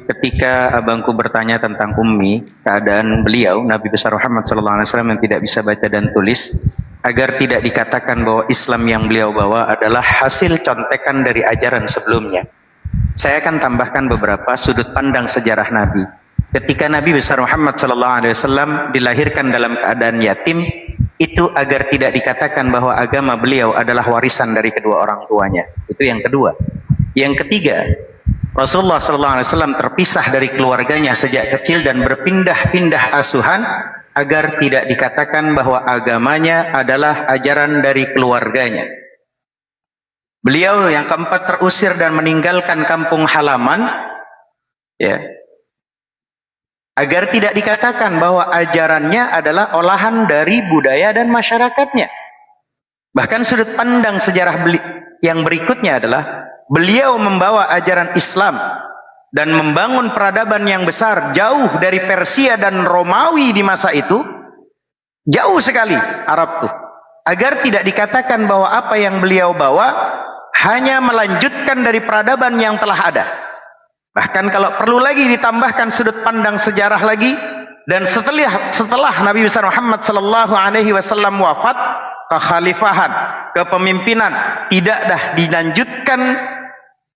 ketika abangku bertanya tentang Ummi, keadaan beliau Nabi besar Muhammad SAW yang tidak bisa baca dan tulis, agar tidak dikatakan bahwa Islam yang beliau bawa adalah hasil contekan dari ajaran sebelumnya, saya akan tambahkan beberapa sudut pandang sejarah Nabi. Ketika Nabi besar Muhammad SAW dilahirkan dalam keadaan yatim, itu agar tidak dikatakan bahwa agama beliau adalah warisan dari kedua orang tuanya. Itu yang kedua. Yang ketiga, Rasulullah SAW terpisah dari keluarganya sejak kecil dan berpindah-pindah asuhan agar tidak dikatakan bahwa agamanya adalah ajaran dari keluarganya. Beliau yang keempat terusir dan meninggalkan kampung halaman, ya, agar tidak dikatakan bahwa ajarannya adalah olahan dari budaya dan masyarakatnya. Bahkan sudut pandang sejarah yang berikutnya adalah beliau membawa ajaran Islam dan membangun peradaban yang besar jauh dari Persia dan Romawi di masa itu, jauh sekali Arab tuh, agar tidak dikatakan bahwa apa yang beliau bawa hanya melanjutkan dari peradaban yang telah ada. Bahkan kalau perlu lagi ditambahkan sudut pandang sejarah lagi, dan setelah Nabi besar Muhammad SAW wafat, kekhalifahan, kepemimpinan tidak dah dilanjutkan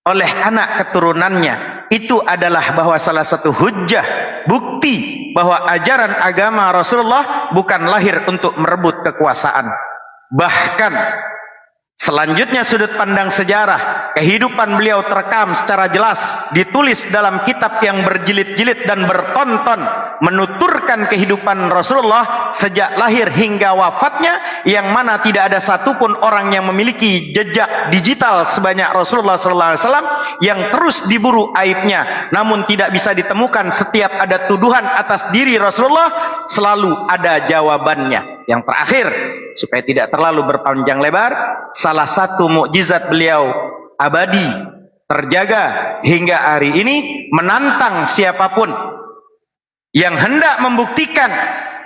oleh anak keturunannya. Itu adalah bahwa salah satu hujjah, bukti bahwa ajaran agama Rasulullah bukan lahir untuk merebut kekuasaan. Bahkan selanjutnya sudut pandang sejarah, kehidupan beliau terekam secara jelas, ditulis dalam kitab yang berjilid-jilid dan bertonton, menuturkan kehidupan Rasulullah sejak lahir hingga wafatnya, yang mana tidak ada satupun orang yang memiliki jejak digital sebanyak Rasulullah SAW yang terus diburu aibnya, namun tidak bisa ditemukan. Setiap ada tuduhan atas diri Rasulullah, selalu ada jawabannya. Yang terakhir, supaya tidak terlalu berpanjang lebar, salah satu mukjizat beliau abadi, terjaga hingga hari ini, menantang siapapun yang hendak membuktikan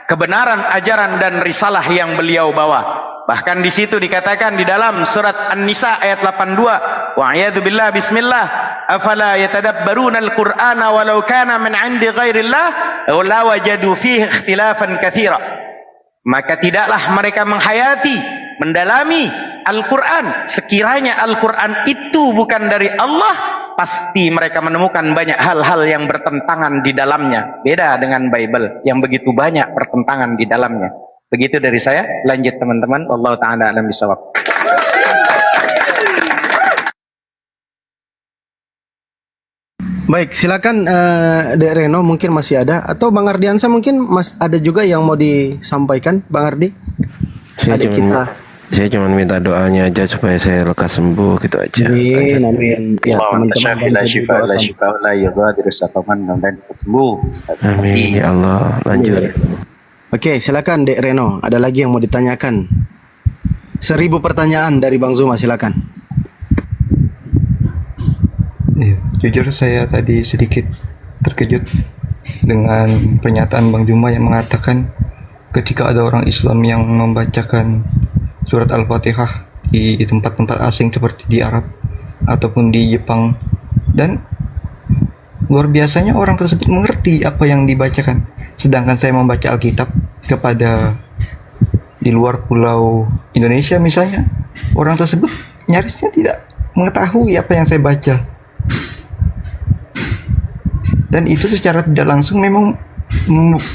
kebenaran ajaran dan risalah yang beliau bawa. Bahkan di situ dikatakan di dalam surat An-Nisa ayat 82, wa'iyadu billah bismillah, afala yatadabbaruna al-Qur'ana walau kana min 'indi ghairillah la wajadu fihi ikhtilafan katsira. Maka tidaklah mereka menghayati, mendalami Al-Quran, sekiranya Al-Quran itu bukan dari Allah, pasti mereka menemukan banyak hal-hal yang bertentangan di dalamnya. Beda dengan Bible yang begitu banyak pertentangan di dalamnya. Begitu dari saya. Lanjut teman-teman. Wallahu ta'ala a'lam bishawab. Baik, silakan Dek Reno mungkin masih ada atau Bang Ardiansa mungkin ada juga yang mau disampaikan, Bang Ardi. Saya cuma minta doanya aja supaya saya lekas sembuh gitu aja. Amin, amin. Ya, teman-teman Amin ya Allah. Lanjut. Oke, silakan Dek Reno. Ada lagi yang mau ditanyakan? 1000 pertanyaan dari Bang Zuma, silakan. Iya, jujur saya tadi sedikit terkejut dengan pernyataan Bang Juma yang mengatakan ketika ada orang Islam yang membacakan surat Al-Fatihah di tempat-tempat asing seperti di Arab ataupun di Jepang, dan luar biasanya orang tersebut mengerti apa yang dibacakan, sedangkan saya membaca Alkitab kepada di luar pulau Indonesia misalnya, orang tersebut nyarisnya tidak mengetahui apa yang saya baca. Dan itu secara tidak langsung memang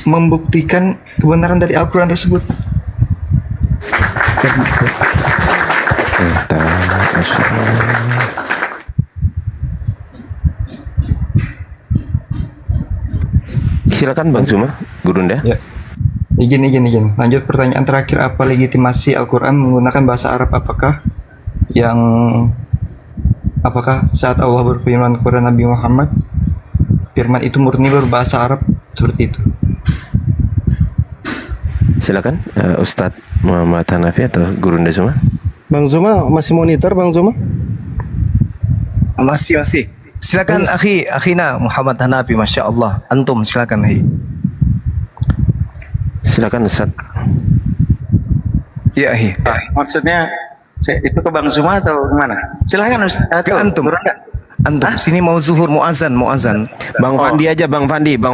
membuktikan kebenaran dari Al-Quran tersebut. Silakan Bang Zuma, Gurunda. Ya. Izin. Lanjut pertanyaan terakhir, apa legitimasi Al-Quran menggunakan bahasa Arab? Apakah saat Allah berfirman kepada Nabi Muhammad, firman itu murni berbahasa Arab seperti itu? Silakan Ustadz Muhammad Hanafi atau Gurunda Zuma. Bang Zuma masih monitor, Bang Zuma? Masih. Silakan akhina Muhammad Hanafi, Masya Allah. Antum silakan. Silakan Ustadz. Ya Maksudnya itu ke Bang Zuma atau gimana? Silakan Ustaz. Ke antum. Gurunda. Antum sini mau zuhur, mau azan. Bang Fandi aja, Bang Fandi aja.